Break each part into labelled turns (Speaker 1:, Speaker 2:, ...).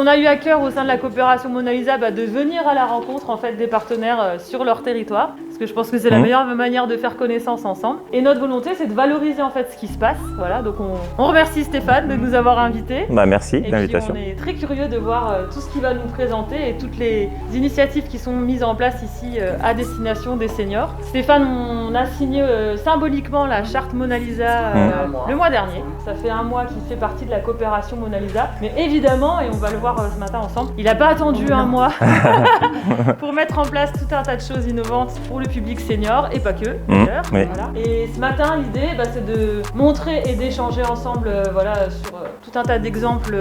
Speaker 1: a eu à cœur au sein de la coopération Mona Lisa de venir à la rencontre en fait, des partenaires sur leur territoire. Parce que je pense que c'est la meilleure manière de faire connaissance ensemble. Et notre volonté, c'est de valoriser en fait ce qui se passe. Voilà, donc on remercie Stéphane de nous avoir invités.
Speaker 2: Merci de l'invitation.
Speaker 1: On est très curieux de voir tout ce qu'il va nous présenter et toutes les initiatives qui sont mises en place ici à destination des seniors. Stéphane, on a signé symboliquement la charte Mona Lisa le mois dernier. Ça fait un mois qu'il fait partie de la coopération Mona Lisa. Mais évidemment, et on va le voir ce matin ensemble, il n'a pas attendu un mois pour mettre en place tout un tas de choses innovantes pour le public senior et pas que d'ailleurs. Voilà. Et ce matin, l'idée, c'est de montrer et d'échanger ensemble sur tout un tas d'exemples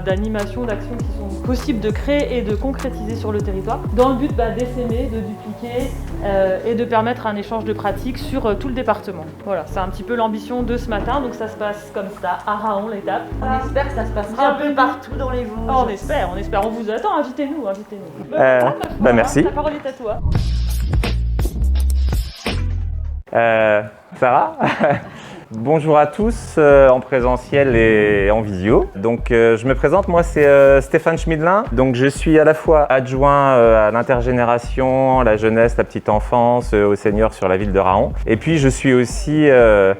Speaker 1: d'animations, d'actions qui sont possibles de créer et de concrétiser sur le territoire dans le but d'essaimer, de dupliquer et de permettre un échange de pratiques sur tout le département. Voilà, c'est un petit peu l'ambition de ce matin, donc ça se passe comme ça, à Raon l'étape.
Speaker 3: On espère que ça se passera un peu partout dans les Vosges.
Speaker 1: On espère, on vous attend, invitez-nous.
Speaker 2: Merci.
Speaker 1: La parole est à toi.
Speaker 2: Sarah Bonjour à tous en présentiel et en visio. Donc je me présente, moi c'est Stéphane Schmidlin. Donc je suis à la fois adjoint à l'intergénération, la jeunesse, la petite enfance, aux seniors sur la ville de Raon. Et puis je suis aussi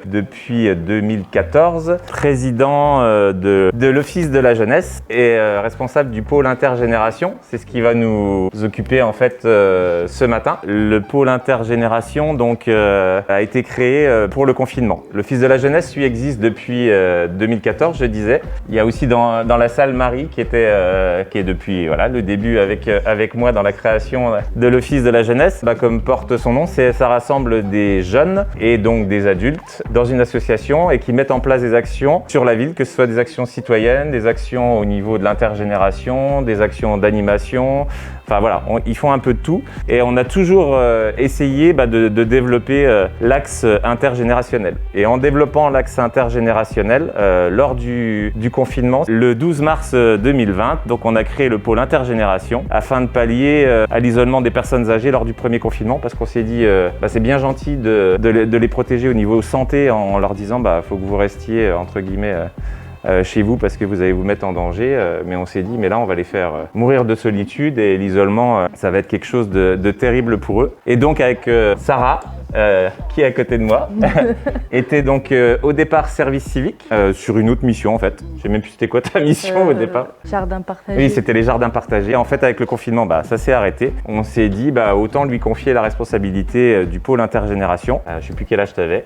Speaker 2: depuis 2014 président de l'Office de la jeunesse et responsable du pôle intergénération. C'est ce qui va nous occuper en fait ce matin. Le pôle intergénération donc a été créé pour le confinement. L'Office de la jeunesse, lui, existe depuis 2014, je disais. Il y a aussi dans la salle Marie, qui est depuis le début avec moi dans la création de l'Office de la jeunesse. Comme porte son nom, ça rassemble des jeunes et donc des adultes dans une association et qui mettent en place des actions sur la ville, que ce soit des actions citoyennes, des actions au niveau de l'intergénération, des actions d'animation. Enfin voilà, ils font un peu de tout et on a toujours essayé de développer l'axe intergénérationnel. Et en développant l'axe intergénérationnel, lors du confinement, le 12 mars 2020, donc on a créé le pôle intergénération afin de pallier à l'isolement des personnes âgées lors du premier confinement parce qu'on s'est dit c'est bien gentil de les protéger au niveau santé en leur disant faut que vous restiez entre guillemets chez vous parce que vous allez vous mettre en danger, mais on s'est dit mais là on va les faire mourir de solitude et l'isolement ça va être quelque chose de terrible pour eux. Et donc avec Sarah qui est à côté de moi, était donc au départ service civique sur une autre mission en fait. Je sais même plus c'était quoi ta mission au départ.
Speaker 4: Jardin partagé.
Speaker 2: Oui, c'était les jardins partagés. En fait, avec le confinement, ça s'est arrêté. On s'est dit autant lui confier la responsabilité du pôle intergénération. Je sais plus quel âge tu avais.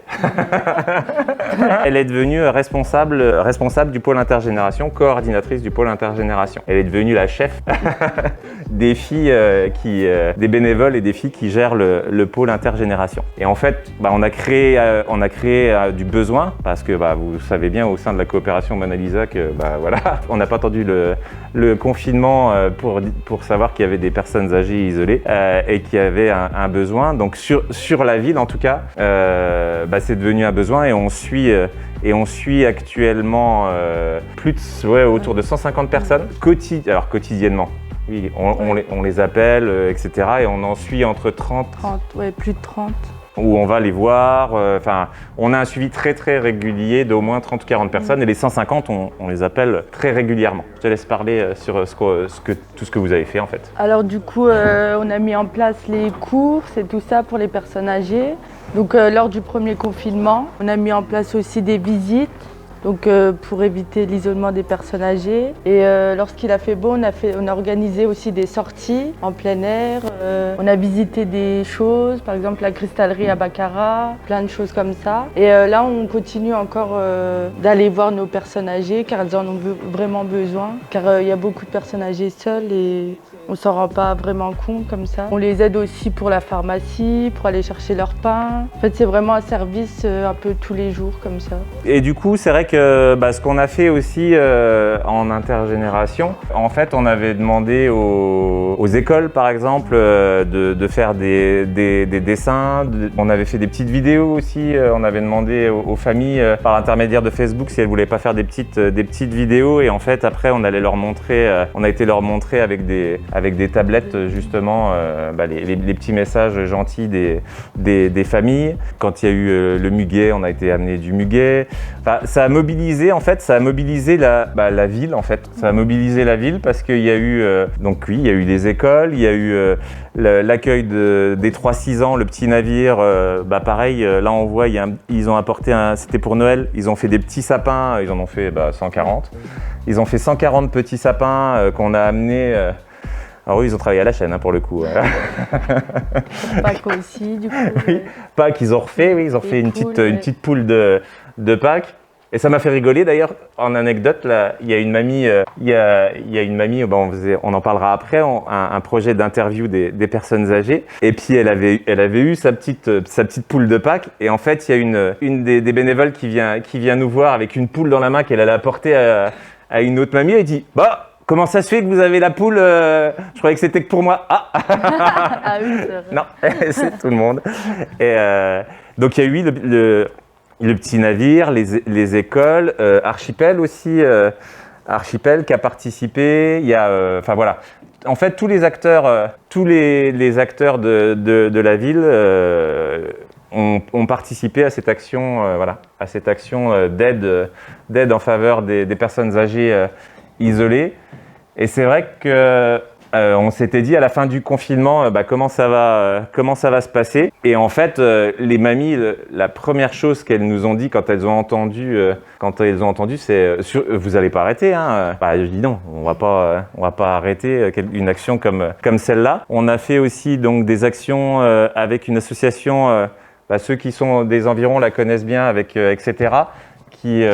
Speaker 2: Elle est devenue responsable du pôle intergénération, coordinatrice du pôle intergénération. Elle est devenue la chef des filles des bénévoles et des filles qui gèrent le pôle intergénération. Et en fait, on a créé du besoin parce que vous savez bien au sein de la coopération Mona Lisa que on n'a pas attendu le confinement pour savoir qu'il y avait des personnes âgées isolées et qu'il y avait un besoin. Donc sur la ville en tout cas, c'est devenu un besoin et on suit actuellement autour de 150 personnes quotidiennement. Oui, on les appelle, etc. Et on en suit entre 30,
Speaker 4: plus de 30.
Speaker 2: Où on va les voir. On a un suivi très très régulier d'au moins 30 ou 40 personnes et les 150, on les appelle très régulièrement. Je te laisse parler sur tout ce que vous avez fait en fait.
Speaker 4: Alors du coup, on a mis en place les courses et tout ça pour les personnes âgées. Donc lors du premier confinement, on a mis en place aussi des visites. Donc pour éviter l'isolement des personnes âgées. Et lorsqu'il a fait beau, on a organisé aussi des sorties en plein air. On a visité des choses, par exemple la cristallerie à Baccarat, plein de choses comme ça. Et là, on continue encore d'aller voir nos personnes âgées car elles en ont vraiment besoin. Car il y a beaucoup de personnes âgées seules et on s'en rend pas vraiment compte comme ça. On les aide aussi pour la pharmacie, pour aller chercher leur pain. En fait, c'est vraiment un service un peu tous les jours comme ça.
Speaker 2: Et du coup, c'est vrai que ce qu'on a fait aussi en intergénération, en fait, on avait demandé aux écoles, par exemple, de faire des dessins. On avait fait des petites vidéos aussi. On avait demandé aux familles, par l'intermédiaire de Facebook, si elles voulaient pas faire des petites vidéos. Et en fait, après, on a été leur montrer avec avec des tablettes justement, les petits messages gentils des familles. Quand il y a eu le muguet, on a été amené du muguet. Enfin, ça a mobilisé la ville en fait. Ça a mobilisé la ville parce qu'il y a eu il y a eu des écoles, il y a eu l'accueil des 3-6 ans, le petit navire. Pareil, là on voit, ils ont apporté c'était pour Noël, ils ont fait des petits sapins, ils en ont fait 140. Ils ont fait 140 petits sapins qu'on a amenés. Alors oui, ils ont travaillé à la chaîne pour le coup.
Speaker 4: Pâques aussi, du coup.
Speaker 2: Oui, Pâques, ils ont refait, oui, ils ont fait une petite poule de Pâques. Et ça m'a fait rigoler d'ailleurs. En anecdote, là, il y a une mamie, on en parlera après, un projet d'interview des personnes âgées. Et puis elle avait eu sa petite poule de Pâques. Et en fait, il y a une des bénévoles qui vient nous voir avec une poule dans la main qu'elle allait apporter à une autre mamie. Elle dit comment ça se fait que vous avez la poule Je croyais que c'était que pour moi. Ah,
Speaker 4: ah oui, c'est vrai.
Speaker 2: Non, c'est tout le monde. Et donc il y a eu le petit navire, les écoles, Archipel aussi, Archipel qui a participé. Il y a, voilà. En fait, tous les acteurs, les acteurs de la ville ont participé à cette action, d'aide en faveur des personnes âgées isolées. Et c'est vrai que on s'était dit à la fin du confinement comment ça va se passer. Et en fait, les mamies, la première chose qu'elles nous ont dit quand elles ont entendu, c'est vous allez pas arrêter, hein. Je dis non, on va pas arrêter une action comme celle-là. On a fait aussi donc des actions avec une association, ceux qui sont des environs la connaissent bien, avec etc. qui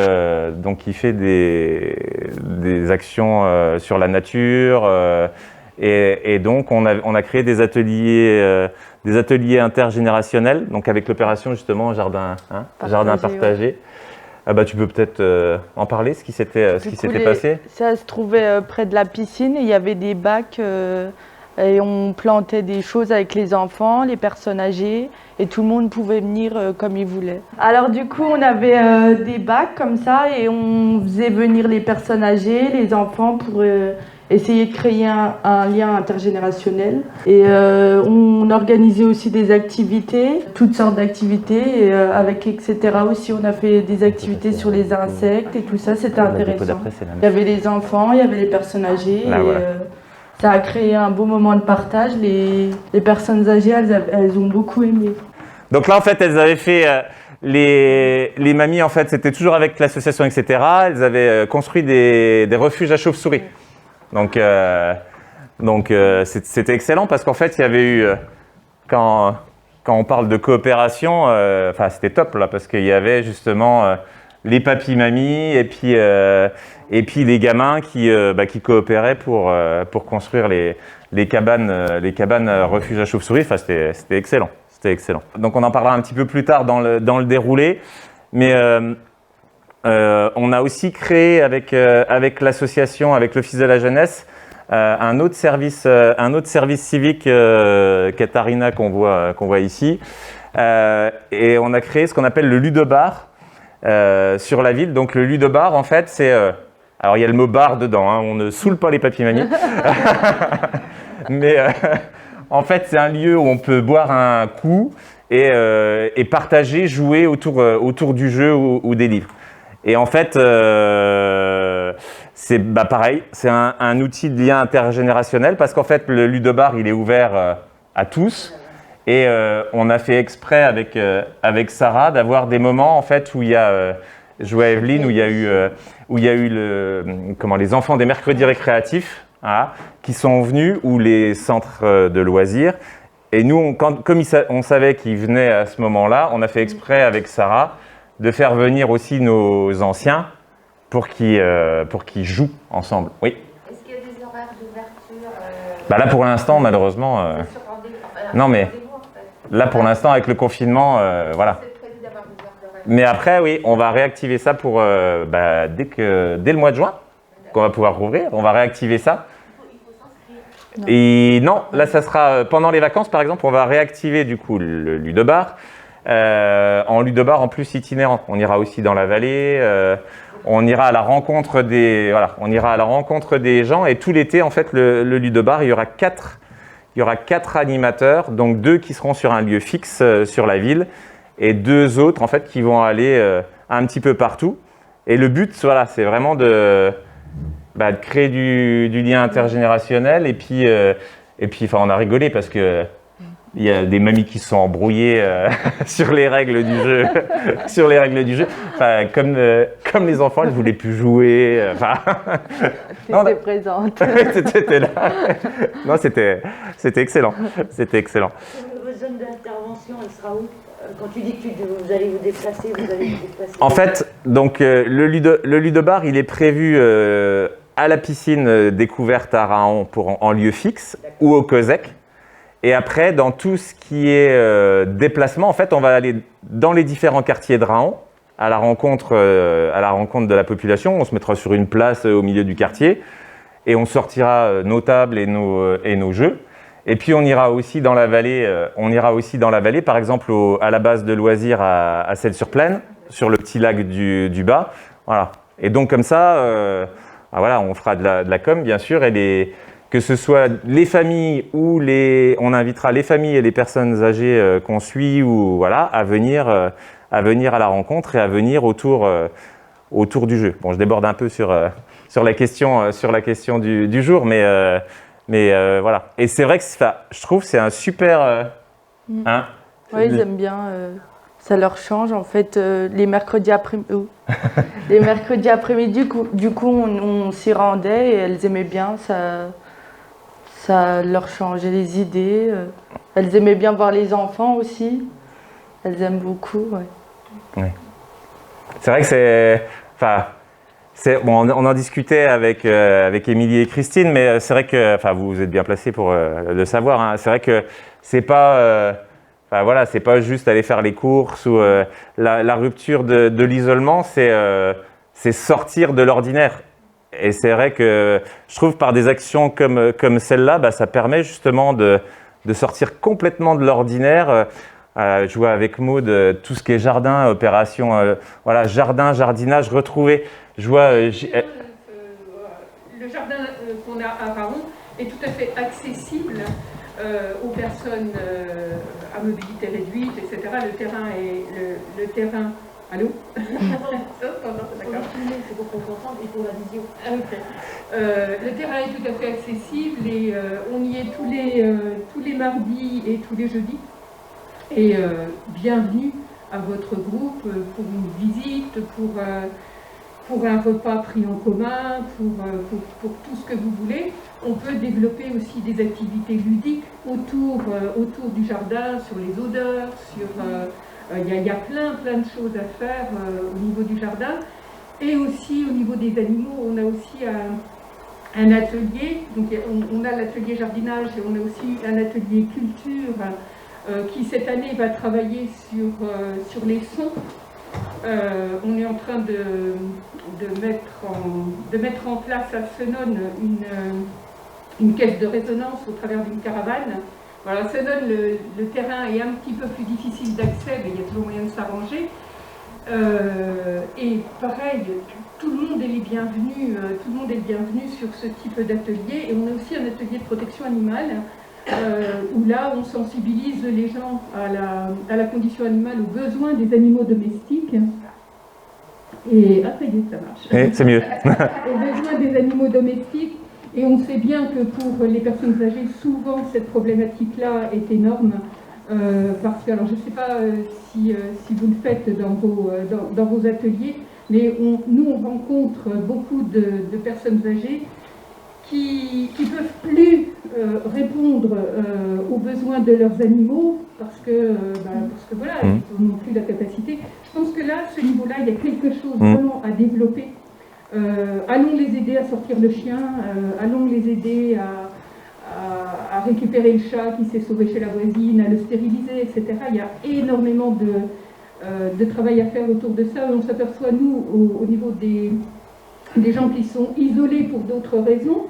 Speaker 2: fait des actions sur la nature. Et donc, on a créé des ateliers intergénérationnels, donc avec l'opération justement jardin partagé. Ouais. Tu peux peut-être en parler, ce qui s'était passé.
Speaker 4: Ça se trouvait près de la piscine et il y avait des bacs et on plantait des choses avec les enfants, les personnes âgées et tout le monde pouvait venir comme il voulait. Alors du coup, on avait des bacs comme ça et on faisait venir les personnes âgées, les enfants pour essayer de créer un lien intergénérationnel. Et on organisait aussi des activités, toutes sortes d'activités, avec etc. aussi. On a fait des activités sur les insectes et tout ça, c'était intéressant. Il y avait les enfants, il y avait les personnes âgées. Ça a créé un beau moment de partage. Les personnes âgées, elles ont beaucoup aimé.
Speaker 2: Donc là, en fait, elles avaient fait... les mamies, en fait, c'était toujours avec l'association, etc. Elles avaient construit des refuges à chauves-souris. Donc c'était excellent parce qu'en fait, il y avait eu... Quand on parle de coopération, c'était top, là, parce qu'il y avait justement... les papis-mamies et puis les gamins qui coopéraient pour construire les cabanes refuges à chauves-souris. C'était excellent. Donc on en parlera un petit peu plus tard dans le déroulé. Mais on a aussi créé avec l'association, avec l'Office de la jeunesse, un autre service civique Katharina qu'on voit ici. Et on a créé ce qu'on appelle le ludobar. Sur la ville. Donc le ludobar, en fait, c'est... alors il y a le mot bar dedans, hein, on ne saoule pas les papy-mamies. Mais en fait, c'est un lieu où on peut boire un coup et partager, jouer autour du jeu ou des livres. Et en fait, c'est pareil, c'est un outil de lien intergénérationnel parce qu'en fait, le ludobar, il est ouvert à tous. Et on a fait exprès avec Sarah d'avoir des moments en fait où il y a joué à Evelyne, où il y a eu les enfants des mercredis récréatifs qui sont venus, ou les centres de loisirs. Et nous, comme on savait qu'ils venaient à ce moment-là, on a fait exprès avec Sarah de faire venir aussi nos anciens pour qu'ils jouent ensemble. Oui.
Speaker 5: Est-ce qu'il y a des horaires d'ouverture
Speaker 2: Là pour l'instant, malheureusement. Non mais. Là, pour l'instant, avec le confinement, voilà. Mais après, oui, on va réactiver ça pour dès le mois de juin, qu'on va pouvoir rouvrir, on va réactiver ça. Et non, là, ça sera pendant les vacances, par exemple, on va réactiver du coup le ludobar. En ludobar en plus itinérant. On ira aussi dans la vallée. on ira à la rencontre des gens et tout l'été, en fait, le Ludobar, il y aura quatre animateurs, donc 2 qui seront sur un lieu fixe sur la ville et 2 autres, en fait, qui vont aller un petit peu partout. Et le but, voilà, c'est vraiment de créer du lien intergénérationnel et puis enfin, on a rigolé parce que il y a des mamies qui se sont embrouillées sur les règles du jeu, Enfin, comme les enfants, elles ne voulaient plus jouer.
Speaker 4: T'étais présente.
Speaker 2: T'étais là. Non, c'était excellent. C'était excellent.
Speaker 3: Votre zone d'intervention, elle sera où? Quand tu dis que vous allez vous déplacer,
Speaker 2: En fait, donc le Ludobar, il est prévu à la piscine découverte à Raon en lieu fixe ou au COSEC. Et après, dans tout ce qui est déplacement, en fait, on va aller dans les différents quartiers de Raon à la rencontre de la population. On se mettra sur une place au milieu du quartier et on sortira nos tables et nos jeux. Et puis on ira aussi dans la vallée. Par exemple, à la base de loisirs à Celles-sur-Plaine, sur le petit lac du Bas. Voilà. Et donc comme ça, voilà, on fera de la com, bien sûr, et que ce soit les familles ou on invitera les familles et les personnes âgées qu'on suit ou voilà à venir à la rencontre et à venir autour du jeu. Bon, je déborde un peu sur la question du jour, mais voilà. Et c'est vrai que je trouve que c'est un super. Hein,
Speaker 4: oui, ils aiment bien. Ça leur change en fait les mercredis après-midi. Les mercredis après-midi, du coup, on s'y rendait et elles aimaient bien ça. Ça leur changeait les idées. Elles aimaient bien voir les enfants aussi. Elles aiment beaucoup, ouais.
Speaker 2: Oui. C'est vrai que bon, on en discutait avec Émilie et Christine, mais c'est vrai que, vous êtes bien placés pour le savoir. Hein. C'est vrai que c'est pas, voilà, c'est pas juste aller faire les courses ou la rupture de l'isolement, c'est sortir de l'ordinaire. Et c'est vrai que je trouve par des actions comme celle-là, ça permet justement de sortir complètement de l'ordinaire. Je vois avec Maud tout ce qui est jardin, opération, voilà, jardinage retrouvé. Je vois.
Speaker 6: Le jardin qu'on a à Raon est tout à fait accessible aux personnes à mobilité réduite, etc. Le terrain est le terrain. Allô? D'accord.
Speaker 3: C'est pour qu'on s'entende et pour la visio.
Speaker 6: Le terrain est tout à fait accessible et on y est tous les mardis et tous les jeudis. Et bienvenue à votre groupe pour une visite, pour un repas pris en commun, pour tout ce que vous voulez. On peut développer aussi des activités ludiques autour du jardin, sur les odeurs, sur... Il y a plein de choses à faire au niveau du jardin et aussi au niveau des animaux. On a aussi un atelier, donc on a l'atelier jardinage et on a aussi un atelier culture qui cette année va travailler sur les sons. On est en train de mettre en place à Senones une caisse de résonance au travers d'une caravane. Voilà, Senones, le terrain est un petit peu plus difficile d'accès, mais il y a toujours moyen de s'arranger. Et pareil, tout le monde est le bienvenu sur ce type d'atelier. Et on a aussi un atelier de protection animale, où là, on sensibilise les gens à la condition animale, aux besoins des animaux domestiques. Et ça y est, ça marche.
Speaker 2: C'est mieux.
Speaker 6: Aux besoins des animaux domestiques. Et on sait bien que pour les personnes âgées, souvent cette problématique-là est énorme. Parce que, alors je ne sais pas si vous le faites dans vos ateliers, mais nous on rencontre beaucoup de personnes âgées qui ne peuvent plus répondre aux besoins de leurs animaux parce que voilà, ils n'ont plus la capacité. Je pense que là, à ce niveau-là, il y a quelque chose vraiment à développer. Allons les aider à sortir le chien, allons les aider à récupérer le chat qui s'est sauvé chez la voisine, à le stériliser, etc. Il y a énormément de travail à faire autour de ça. On s'aperçoit, nous, au niveau des gens qui sont isolés pour d'autres raisons,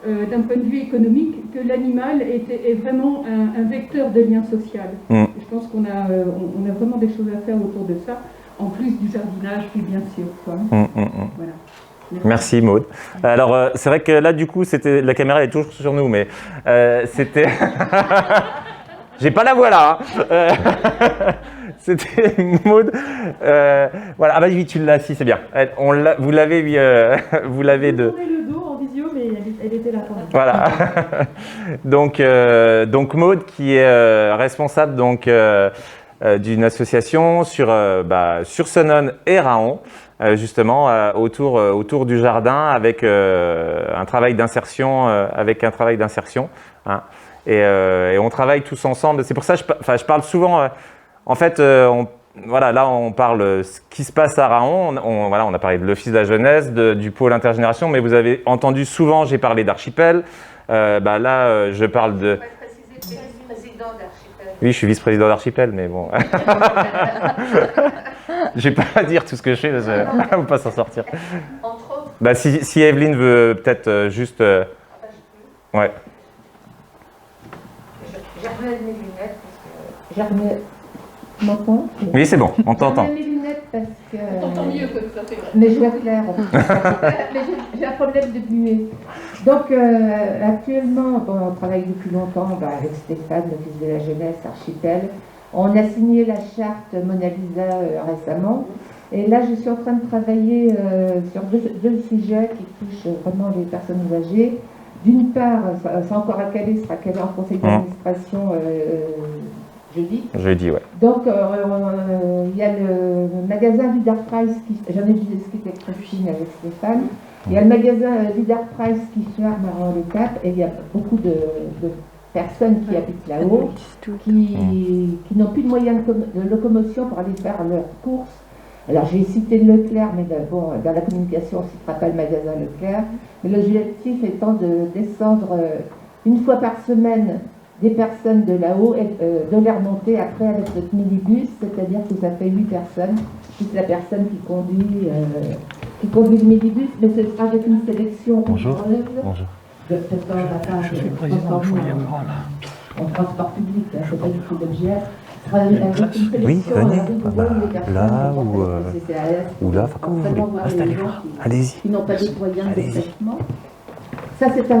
Speaker 6: d'un point de vue économique, que l'animal est vraiment un vecteur de lien social. Je pense qu'on a vraiment des choses à faire autour de ça. en plus du jardinage, puis bien sûr. Quoi. Voilà.
Speaker 2: Merci Maud. Alors c'est vrai que là du coup c'était la caméra est toujours sur nous, mais c'était j'ai pas la voix là. C'était Maud. Voilà. Ah bah oui, tu l'as. Si c'est bien. Vous l'avez vous l'avez de.
Speaker 1: Le dos en visio, mais elle était là quand même.
Speaker 2: Voilà. donc Maud qui est responsable donc d'une association sur Senones et Raon. Justement autour du jardin avec un travail d'insertion hein. Et on travaille tous ensemble. C'est pour ça que je parle souvent en fait voilà, là on parle ce qui se passe à Raon, on a parlé de l'Office de la jeunesse, du pôle intergénération, mais vous avez entendu souvent, j'ai parlé d'Archipel, là je parle de...
Speaker 5: Vice-président d'Archipel.
Speaker 2: Oui, je suis vice-président d'Archipel, mais bon... Je vais pas dire tout ce que je fais, on ne va pas s'en sortir.
Speaker 5: Entre autres.
Speaker 2: Si Evelyne veut peut-être juste... Ouais.
Speaker 5: J'ai remis mes lunettes parce que...
Speaker 3: J'ai remis... Tu m'entends?
Speaker 2: Oui, c'est bon, on t'entend.
Speaker 3: J'ai remis mes lunettes parce que...
Speaker 6: On t'entend mieux que ça fait.
Speaker 3: Mais je vois clair. Mais j'ai un problème de buée. Donc actuellement, on travaille depuis longtemps avec Stéphane, l'Office de la jeunesse, Archipel. On a signé la charte Mona Lisa récemment. Et là, je suis en train de travailler sur deux sujets qui touchent vraiment les personnes âgées. D'une part, c'est encore à caler, ce sera calé en conseil d'administration jeudi.
Speaker 2: Jeudi, ouais.
Speaker 3: Donc, il y a le magasin Vidar Price, j'en ai discuté avec Christine, avec Stéphane. Il y a le magasin Vidar Price qui ferme à Raon-les-Capes et il y a beaucoup de personnes qui habitent là-haut, qui n'ont plus de moyens de locomotion pour aller faire leurs courses. Alors j'ai cité Leclerc, mais bon, dans la communication on ne citera pas le magasin Leclerc. Mais l'objectif étant de descendre une fois par semaine des personnes de là-haut et de les remonter après avec notre minibus, c'est-à-dire que ça fait 8 personnes, plus la personne qui conduit le minibus, mais ce sera avec une sélection.
Speaker 2: Bonjour.
Speaker 3: Bonjour. Je suis président de Fouillemont en transport public, c'est pas du tout l'objet.
Speaker 2: Oui, venez. Là ou là, enfin comme vous voulez. Installez-vous. Allez-y.
Speaker 3: Qui n'ont pas de moyens de déplacement. Ça, c'est un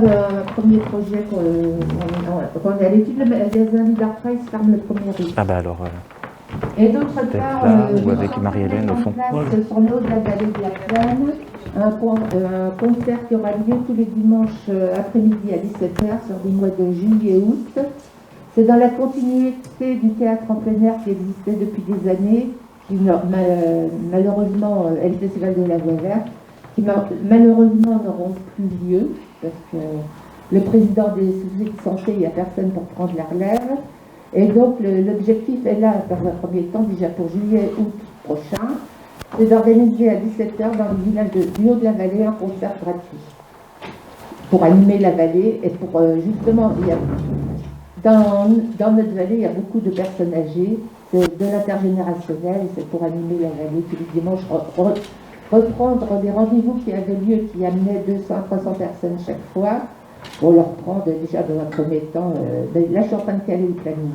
Speaker 3: premier projet qu'on est à l'étude. Le magasin Vidar Price ferme le 1er août.
Speaker 2: Ah bah alors.
Speaker 3: Et d'autre part,
Speaker 2: ou avec Marie-Hélène au fond.
Speaker 3: Sur le haut de la vallée de la Plaine, un concert qui aura lieu tous les dimanches après-midi à 17h sur des mois de juillet et août. C'est dans la continuité du théâtre en plein air qui existait depuis des années, qui malheureusement est le Festival de la Voie Verte, qui malheureusement n'auront plus lieu, parce que le président des soucis de santé, il n'y a personne pour prendre la relève. Et donc l'objectif est là, dans un premier temps, déjà pour juillet-août prochain, c'est d'organiser à 17h dans le village du Haut de la Vallée un concert gratuit pour animer la vallée et pour justement, dans notre vallée, il y a beaucoup de personnes âgées, c'est de l'intergénérationnel, et c'est pour animer la vallée tous les dimanches, reprendre des rendez-vous qui avaient lieu, qui amenaient 200-300 personnes chaque fois, pour leur prendre déjà dans un premier temps. Là, je suis en train de caler le planning.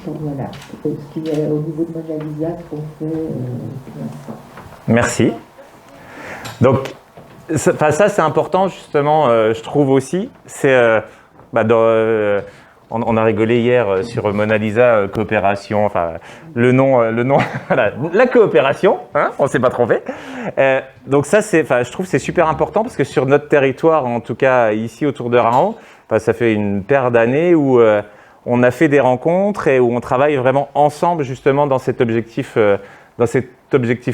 Speaker 3: Donc voilà, ce qui est au niveau de Mona Lisa, ce qu'on fait pour l'instant.
Speaker 2: Merci. Donc, ça c'est important justement, je trouve aussi. C'est on a rigolé hier sur Mona Lisa coopération, enfin le nom, voilà, la coopération, hein, on s'est pas trompé. Donc ça je trouve c'est super important parce que sur notre territoire, en tout cas ici autour de Raon, ça fait une paire d'années où on a fait des rencontres et où on travaille vraiment ensemble justement dans cet objectif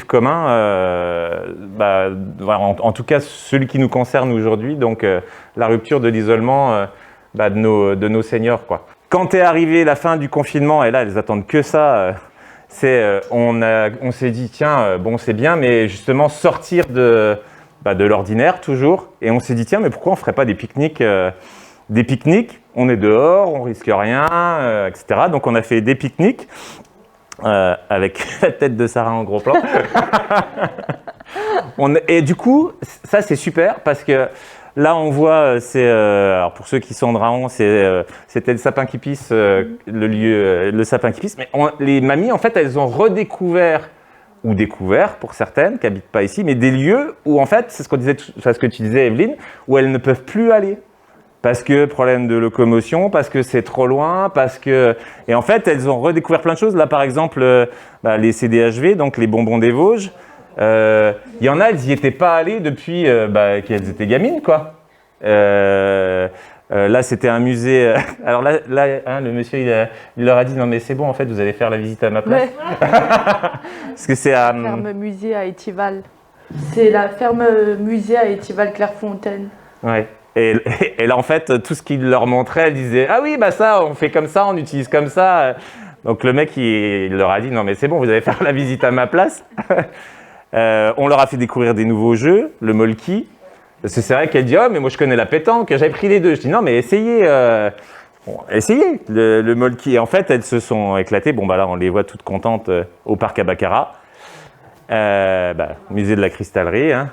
Speaker 2: commun, voilà, en tout cas celui qui nous concerne aujourd'hui, donc la rupture de l'isolement de nos seniors, quoi. Quand est arrivée la fin du confinement, et là elles attendent que ça, on s'est dit tiens, bon c'est bien, mais justement sortir de l'ordinaire toujours, et on s'est dit tiens, mais pourquoi on ferait pas des pique-niques, on est dehors, on risque rien, etc. Donc on a fait des pique-niques avec la tête de Sarah en gros plan. Et du coup, ça c'est super parce que là on voit, alors pour ceux qui sont de Raon, c'était le sapin qui pisse, le sapin qui pisse. Mais les mamies en fait, elles ont redécouvert ou découverts pour certaines qui n'habitent pas ici, mais des lieux où en fait, c'est ce qu'on disait, enfin, ce que tu disais Evelyne, où elles ne peuvent plus aller. Parce que problème de locomotion, parce que c'est trop loin, parce que... Et en fait, elles ont redécouvert plein de choses. Là, par exemple, les CDHV, donc les bonbons des Vosges, il y en a, elles n'y étaient pas allées depuis qu'elles étaient gamines, quoi. Là, c'était un musée... alors là hein, le monsieur, il leur a dit « Non, mais c'est bon, en fait, vous allez faire la visite à ma place. Ouais. » Parce que c'est à...
Speaker 4: Ferme musée à Étival. C'est la ferme musée à Étival-Clairefontaine.
Speaker 2: Ouais. Et là, en fait, tout ce qu'il leur montrait, elle disait « Ah oui, bah ça, on fait comme ça, on utilise comme ça. » Donc le mec, il leur a dit « Non, mais c'est bon, vous allez faire la visite à ma place. » On leur a fait découvrir des nouveaux jeux, le Molki. Parce que c'est vrai qu'elle dit « Oh, mais moi, je connais la pétanque, j'avais pris les deux. » Je dis « Non, mais essayez, essayez le Molki. » Et en fait, elles se sont éclatées. Bon, bah là, on les voit toutes contentes au parc à Baccarat. Musée de la cristallerie, hein.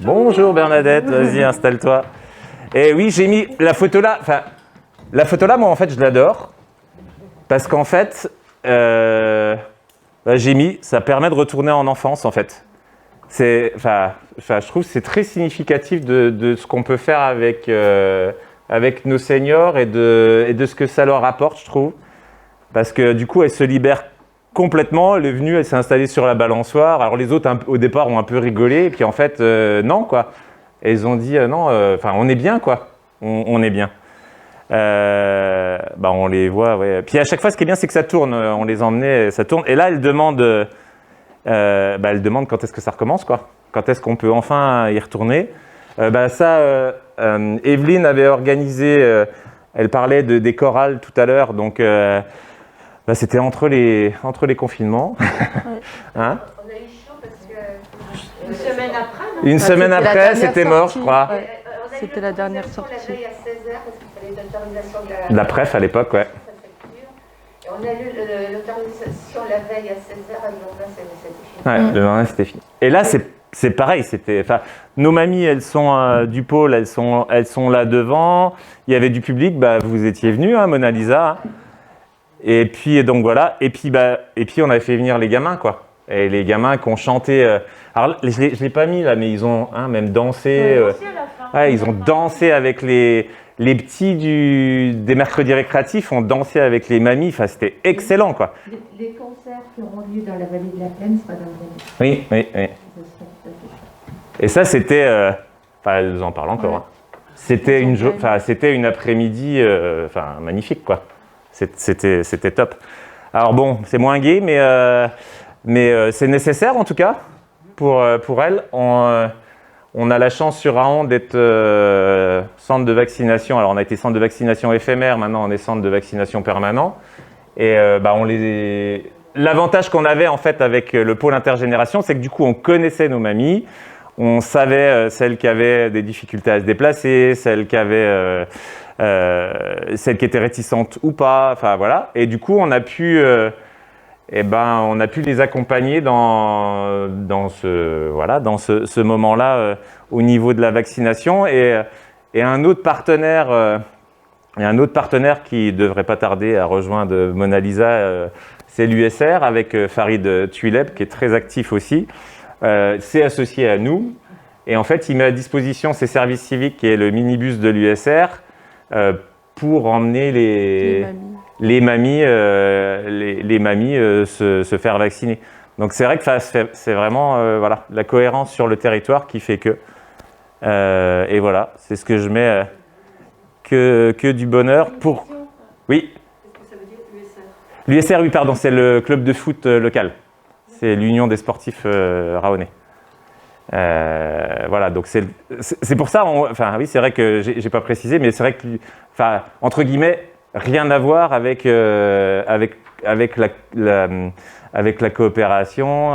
Speaker 2: Bonjour Bernadette, vas-y, installe-toi. Et oui, j'ai mis la photo là. Enfin, la photo là, moi, en fait, je l'adore. Parce qu'en fait, j'ai mis, ça permet de retourner en enfance, en fait. Je trouve que c'est très significatif de ce qu'on peut faire avec nos seniors et de ce que ça leur apporte, je trouve. Parce que du coup, elles se libèrent complètement. Elle est venue, elle s'est installée sur la balançoire. Alors les autres, au départ, ont un peu rigolé. Et puis en fait, non, quoi. Et ils ont dit, non, on est bien, quoi. On est bien. On les voit, ouais. Puis à chaque fois, ce qui est bien, c'est que ça tourne. On les emmenait, ça tourne. Et là, elle demande quand est-ce que ça recommence, quoi. Quand est-ce qu'on peut enfin y retourner. Evelyne avait organisé, elle parlait des chorales tout à l'heure, donc c'était entre les confinements. Hein?
Speaker 5: On a eu chaud parce que une semaine après, non?
Speaker 2: Une semaine après, c'était mort, je crois.
Speaker 4: Ouais. C'était la dernière sortie.
Speaker 5: La veille à 16h parce qu'il fallait l'autorisation
Speaker 2: De la PREF à l'époque, ouais.
Speaker 5: Et on a eu l'autorisation la veille à 16h et le lendemain, c'était fini.
Speaker 2: Ouais, le lendemain, c'était fini. Et là, c'est pareil. Nos mamies, elles sont du pôle, elles sont là devant. Il y avait du public, vous étiez venus, hein, Mona Lisa. Et puis, donc voilà. Et puis, on avait fait venir les gamins, quoi. Et les gamins qui ont chanté. Alors, je ne l'ai pas mis là, mais ils ont même dansé. Ils ont dansé avec les petits des mercredis récréatifs, ont dansé avec les mamies. Enfin, c'était excellent, quoi.
Speaker 3: Les concerts qui auront lieu dans la vallée de la Plaine, c'est pas dans le vallée.
Speaker 2: Oui. Et ça, c'était. Elles en parlent encore. Hein. C'était une après-midi magnifique, quoi. C'était top. Alors bon, c'est moins gai, mais c'est nécessaire en tout cas pour elles. On a la chance sur Ahon d'être centre de vaccination. Alors on a été centre de vaccination éphémère, maintenant on est centre de vaccination permanent. Et l'avantage qu'on avait en fait avec le pôle intergénération, c'est que du coup on connaissait nos mamies. On savait celles qui avaient des difficultés à se déplacer, celles qui étaient réticentes ou pas, enfin voilà. Et du coup, on a pu les accompagner dans ce moment-là au niveau de la vaccination. Et un autre partenaire qui devrait pas tarder à rejoindre Mona Lisa, c'est l'USR avec Farid Tuileb qui est très actif aussi. C'est associé à nous et en fait il met à disposition ses services civiques et le minibus de l'USR pour emmener les mamies se faire vacciner. Donc c'est vrai que c'est vraiment la cohérence sur le territoire qui fait que et voilà, c'est ce que je mets que du bonheur pour. Oui.
Speaker 7: Qu'est-ce que ça veut dire USR?
Speaker 2: L'USR, oui, pardon, c'est le club de foot local. C'est l'Union des sportifs rahonnais. Voilà, donc c'est pour ça, oui, c'est vrai que j'ai pas précisé, mais c'est vrai que, entre guillemets, rien à voir avec la coopération,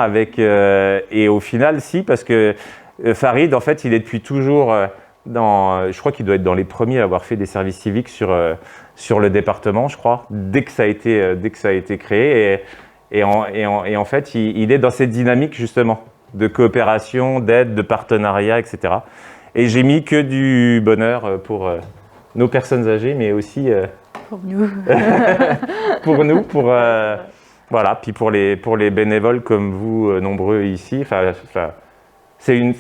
Speaker 2: et au final, si, parce que Farid, en fait, il est depuis toujours je crois qu'il doit être dans les premiers à avoir fait des services civiques sur le département, je crois, dès que ça a été créé. Et en fait, il est dans cette dynamique justement de coopération, d'aide, de partenariat, etc. Et j'ai mis que du bonheur pour nos personnes âgées, mais aussi
Speaker 4: pour nous.
Speaker 2: pour nous, Voilà, puis pour les bénévoles comme vous, nombreux ici, c'est une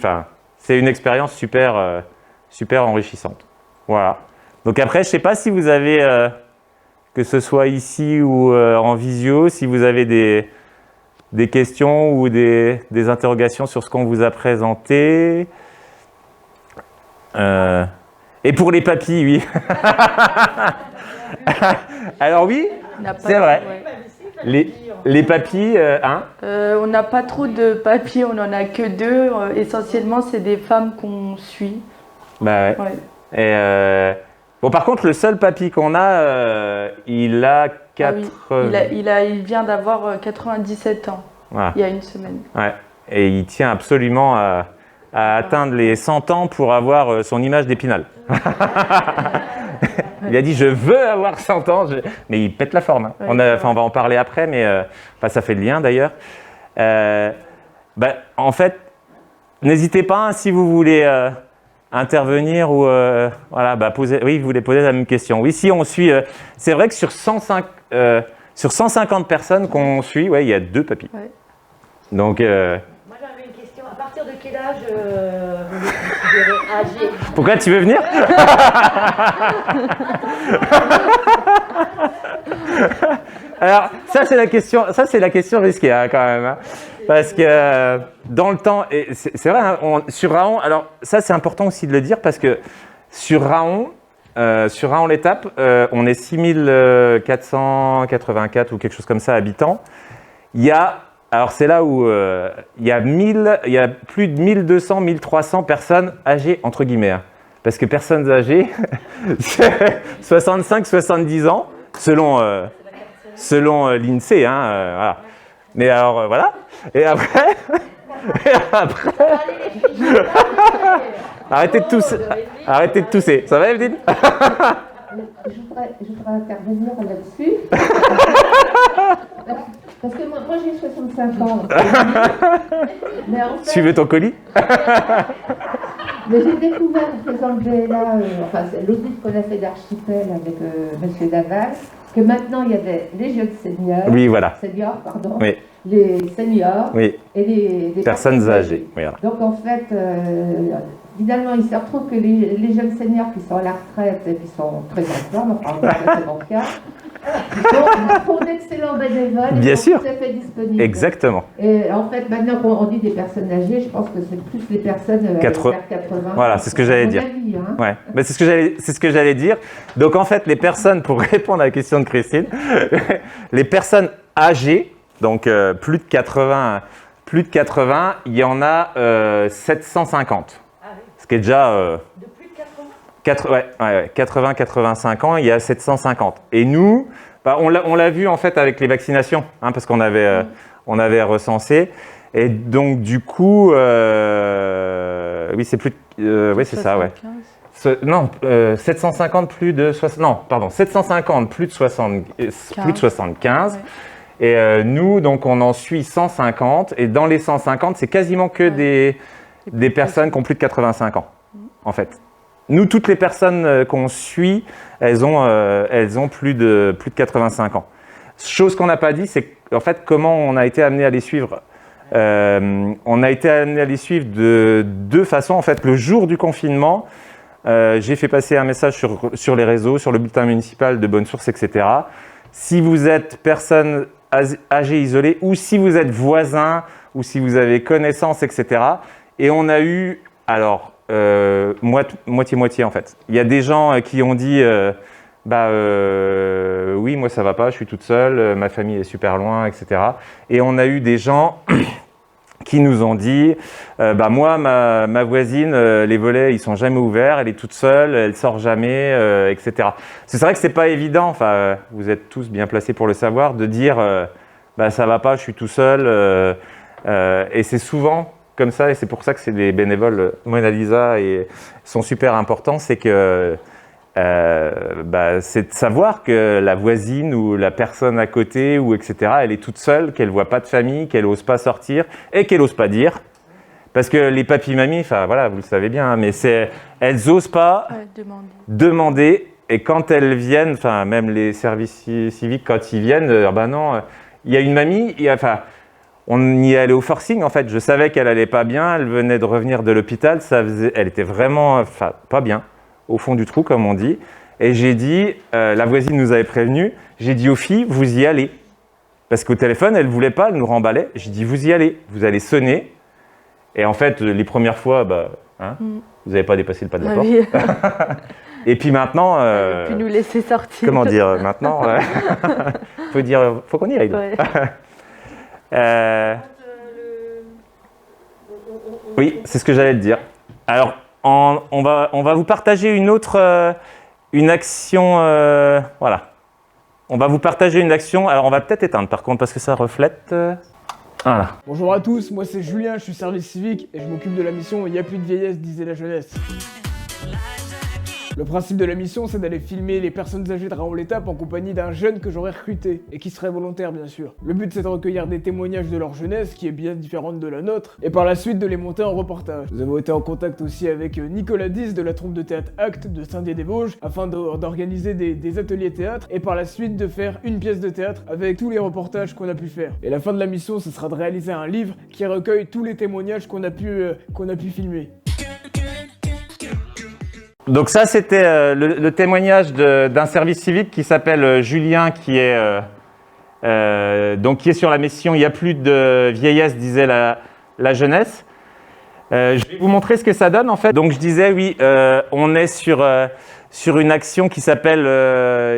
Speaker 2: expérience super, super enrichissante. Voilà. Donc après, je ne sais pas si vous avez, que ce soit ici ou en visio, si vous avez des questions ou des interrogations sur ce qu'on vous a présenté. Et pour les papys, oui. Alors oui, c'est vrai.
Speaker 4: Ouais.
Speaker 2: Les papys, hein?
Speaker 4: On n'a pas trop de papiers, on n'en a que 2. Essentiellement, c'est des femmes qu'on suit.
Speaker 2: Bah ouais.
Speaker 4: Ouais.
Speaker 2: Et bon, par contre, le seul papy qu'on a, il a 4...
Speaker 4: Il vient d'avoir 97 ans,
Speaker 2: Voilà.
Speaker 4: il y a une semaine.
Speaker 2: Ouais. Et il tient absolument à atteindre les 100 ans pour avoir son image d'Épinal. Il a dit, je veux avoir 100 ans, mais il pète la forme. Hein.
Speaker 4: Ouais,
Speaker 2: On va en parler après, mais ça fait le lien d'ailleurs. En fait, n'hésitez pas, hein, si vous voulez intervenir ou poser. Oui, vous voulez poser la même question. Oui, si on suit. C'est vrai que sur 150 personnes qu'on suit, il y a 2 papys. Ouais. Donc.
Speaker 8: Moi, j'avais une question. À partir de quel âge vous les considérez âgés?
Speaker 2: Pourquoi tu veux venir? Alors, ça c'est la question risquée, hein, quand même. Hein. Parce que dans le temps, et c'est vrai, hein, sur Raon, alors ça c'est important aussi de le dire parce que sur Raon l'étape, on est 6484 ou quelque chose comme ça habitants. Alors c'est là où il y a plus de 1200, 1300 personnes âgées, entre guillemets. Hein, parce que personnes âgées, c'est 65-70 ans, selon l'INSEE. Hein, voilà. Mais alors, voilà. Et après... Arrêtez de tousser. Ça va, Evelyne?
Speaker 3: Je voudrais intervenir là-dessus. Parce que moi j'ai 65 ans. Mais en fait,
Speaker 2: Tu veux ton colis?
Speaker 3: Mais j'ai découvert en faisant le BLA, c'est l'audit qu'on a fait d'Archipel avec M. Daval, que maintenant il y avait les jeunes seniors,
Speaker 2: oui, voilà.
Speaker 3: Oui. Les seniors
Speaker 2: oui.
Speaker 3: Et les
Speaker 2: personnes âgées. Oui, voilà.
Speaker 3: Donc en fait, finalement, il se retrouve que les jeunes seniors qui sont à la retraite et qui sont très en forme, enfin c'est mon cas, ils font d'excellents bénévoles et sont tout à fait disponibles.
Speaker 2: Exactement.
Speaker 3: Et en fait, maintenant qu'on dit des personnes âgées, je pense que c'est plus les personnes vers 80.
Speaker 2: Voilà, c'est ce que j'allais dire.
Speaker 3: Avis, hein.
Speaker 2: Ouais. Ben, c'est ce que j'allais dire. Donc en fait, les personnes, pour répondre à la question de Christine, les personnes âgées, donc plus de 80, il y en a 750. Ah oui. Ce qui est déjà...
Speaker 8: de plus de 80
Speaker 2: 80-85 ans, il y a 750. Et nous, on l'a vu en fait avec les vaccinations, hein, parce qu'on avait recensé. Et donc du coup, oui, c'est plus... oui, c'est ça, ouais. 750 plus de 60... Non, pardon, 750 plus de 75. Ouais. Et nous, donc, on en suit 150. Et dans les 150, c'est quasiment que des personnes qui ont plus de 85 ans, en fait. Nous, toutes les personnes qu'on suit, elles ont plus de 85 ans. Chose qu'on n'a pas dit, c'est en fait comment on a été amené à les suivre. On a été amené à les suivre de 2 façons. En fait, le jour du confinement, j'ai fait passer un message sur les réseaux, sur le bulletin municipal de Bonne Source, etc. Si vous êtes personne âgée isolée ou si vous êtes voisin ou si vous avez connaissance, etc. Et on a eu, alors, moitié-moitié en fait. Il y a des gens qui ont dit oui, moi ça va pas, je suis toute seule, ma famille est super loin, etc. Et on a eu des gens qui nous ont dit moi, ma voisine, les volets ils sont jamais ouverts, elle est toute seule, elle sort jamais, etc. C'est vrai que c'est pas évident, enfin vous êtes tous bien placés pour le savoir, de dire ça va pas, je suis tout seul, et c'est souvent comme ça, et c'est pour ça que c'est des bénévoles Mona Lisa et sont super importants, c'est que c'est de savoir que la voisine ou la personne à côté ou etc. elle est toute seule, qu'elle voit pas de famille, qu'elle ose pas sortir et qu'elle ose pas dire, parce que les papis-mamies, enfin voilà, vous le savez bien, hein, mais elles osent pas demander, et quand elles viennent, enfin même les services civiques quand ils viennent, non. il y a une mamie, enfin, on y est allé au forcing en fait. Je savais qu'elle allait pas bien, elle venait de revenir de l'hôpital, elle était vraiment, enfin, pas bien, au fond du trou comme on dit. Et j'ai dit, la voisine nous avait prévenu, j'ai dit aux filles, vous y allez. Parce qu'au téléphone, elle voulait pas, elle nous remballait. J'ai dit, vous y allez, vous allez sonner. Et en fait, les premières fois, bah, hein, vous n'avez pas dépassé le pas de la porte.
Speaker 4: Oui.
Speaker 2: Et puis maintenant,
Speaker 4: Puis nous laisser sortir.
Speaker 2: comment dire, maintenant, faut qu'on y aille.
Speaker 4: Ouais.
Speaker 2: Oui, c'est ce que j'allais te dire. Alors, on va vous partager une autre, une action, voilà. On va vous partager une action. Alors, on va peut-être éteindre par contre parce que ça reflète. Voilà.
Speaker 9: Bonjour à tous, moi c'est Julien, je suis service civique et je m'occupe de la mission Il n'y a plus de vieillesse, disait la jeunesse. Le principe de la mission, c'est d'aller filmer les personnes âgées de Raon-l'Étape en compagnie d'un jeune que j'aurais recruté, et qui serait volontaire bien sûr. Le but c'est de recueillir des témoignages de leur jeunesse, qui est bien différente de la nôtre, et par la suite de les monter en reportage. Nous avons été en contact aussi avec Nicolas Diz de la troupe de théâtre Acte de Saint-Dié-des-Vosges, afin d'organiser des ateliers théâtre, et par la suite de faire une pièce de théâtre avec tous les reportages qu'on a pu faire. Et la fin de la mission, ce sera de réaliser un livre qui recueille tous les témoignages qu'on a pu filmer.
Speaker 2: Donc ça, c'était le témoignage d'un service civique qui s'appelle Julien, qui est sur la mission « Il n'y a plus de vieillesse », disait la jeunesse. Je vais vous montrer ce que ça donne en fait. Donc je disais, oui, on est sur une action qui s'appelle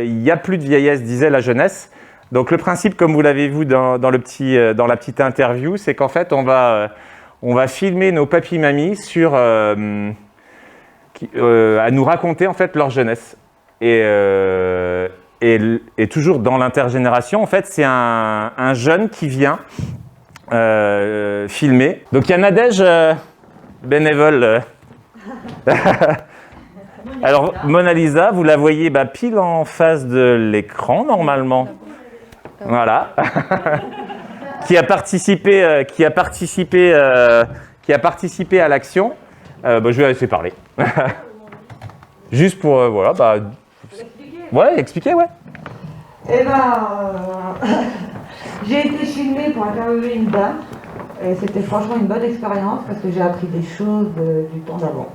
Speaker 2: « Il n'y a plus de vieillesse », disait la jeunesse. Donc le principe, comme vous l'avez vu dans la petite interview, c'est qu'en fait, on va filmer nos papis-mamies sur... à nous raconter en fait leur jeunesse et toujours dans l'intergénération en fait c'est un jeune qui vient filmer. Donc il y a Nadège bénévole alors Mona Lisa, vous la voyez pile en face de l'écran normalement, voilà. qui a participé à l'action. Je vais la laisser parler. Juste pour, voilà, ouais, expliquer, ouais.
Speaker 8: Eh j'ai été filmée pour interviewer une dame, et c'était franchement une bonne expérience parce que j'ai appris des choses du temps d'avant.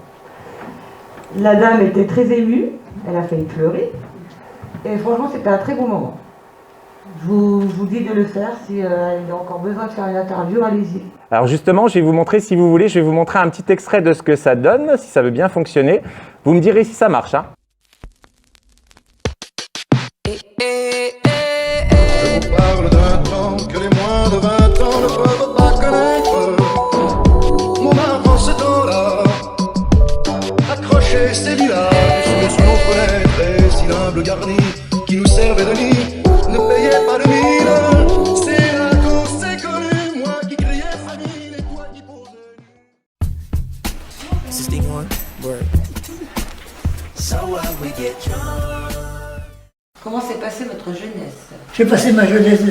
Speaker 8: La dame était très émue, elle a failli pleurer, et franchement c'était un très beau moment. Je vous dis de le faire, si il y a encore besoin de faire une interview, allez-y.
Speaker 2: Alors justement, je vais vous montrer, si vous voulez, je vais vous montrer un petit extrait de ce que ça donne, si ça veut bien fonctionner. Vous me direz si ça marche. Hein.
Speaker 10: Je vous parle d'un temps que les moins de 20 ans ne peuvent pas connaître. Mon enfant ce temps-là, accroché ses lilas sous nos fenêtres, et si l'humble garni qui nous servait de nid ne payait pas de mine. C'est là qu'on s'est connu, moi qui criais famine et toi qui posais.
Speaker 11: Assisting one word. So we get drunk.
Speaker 5: Comment s'est passée votre jeunesse?
Speaker 12: J'ai passé ma jeunesse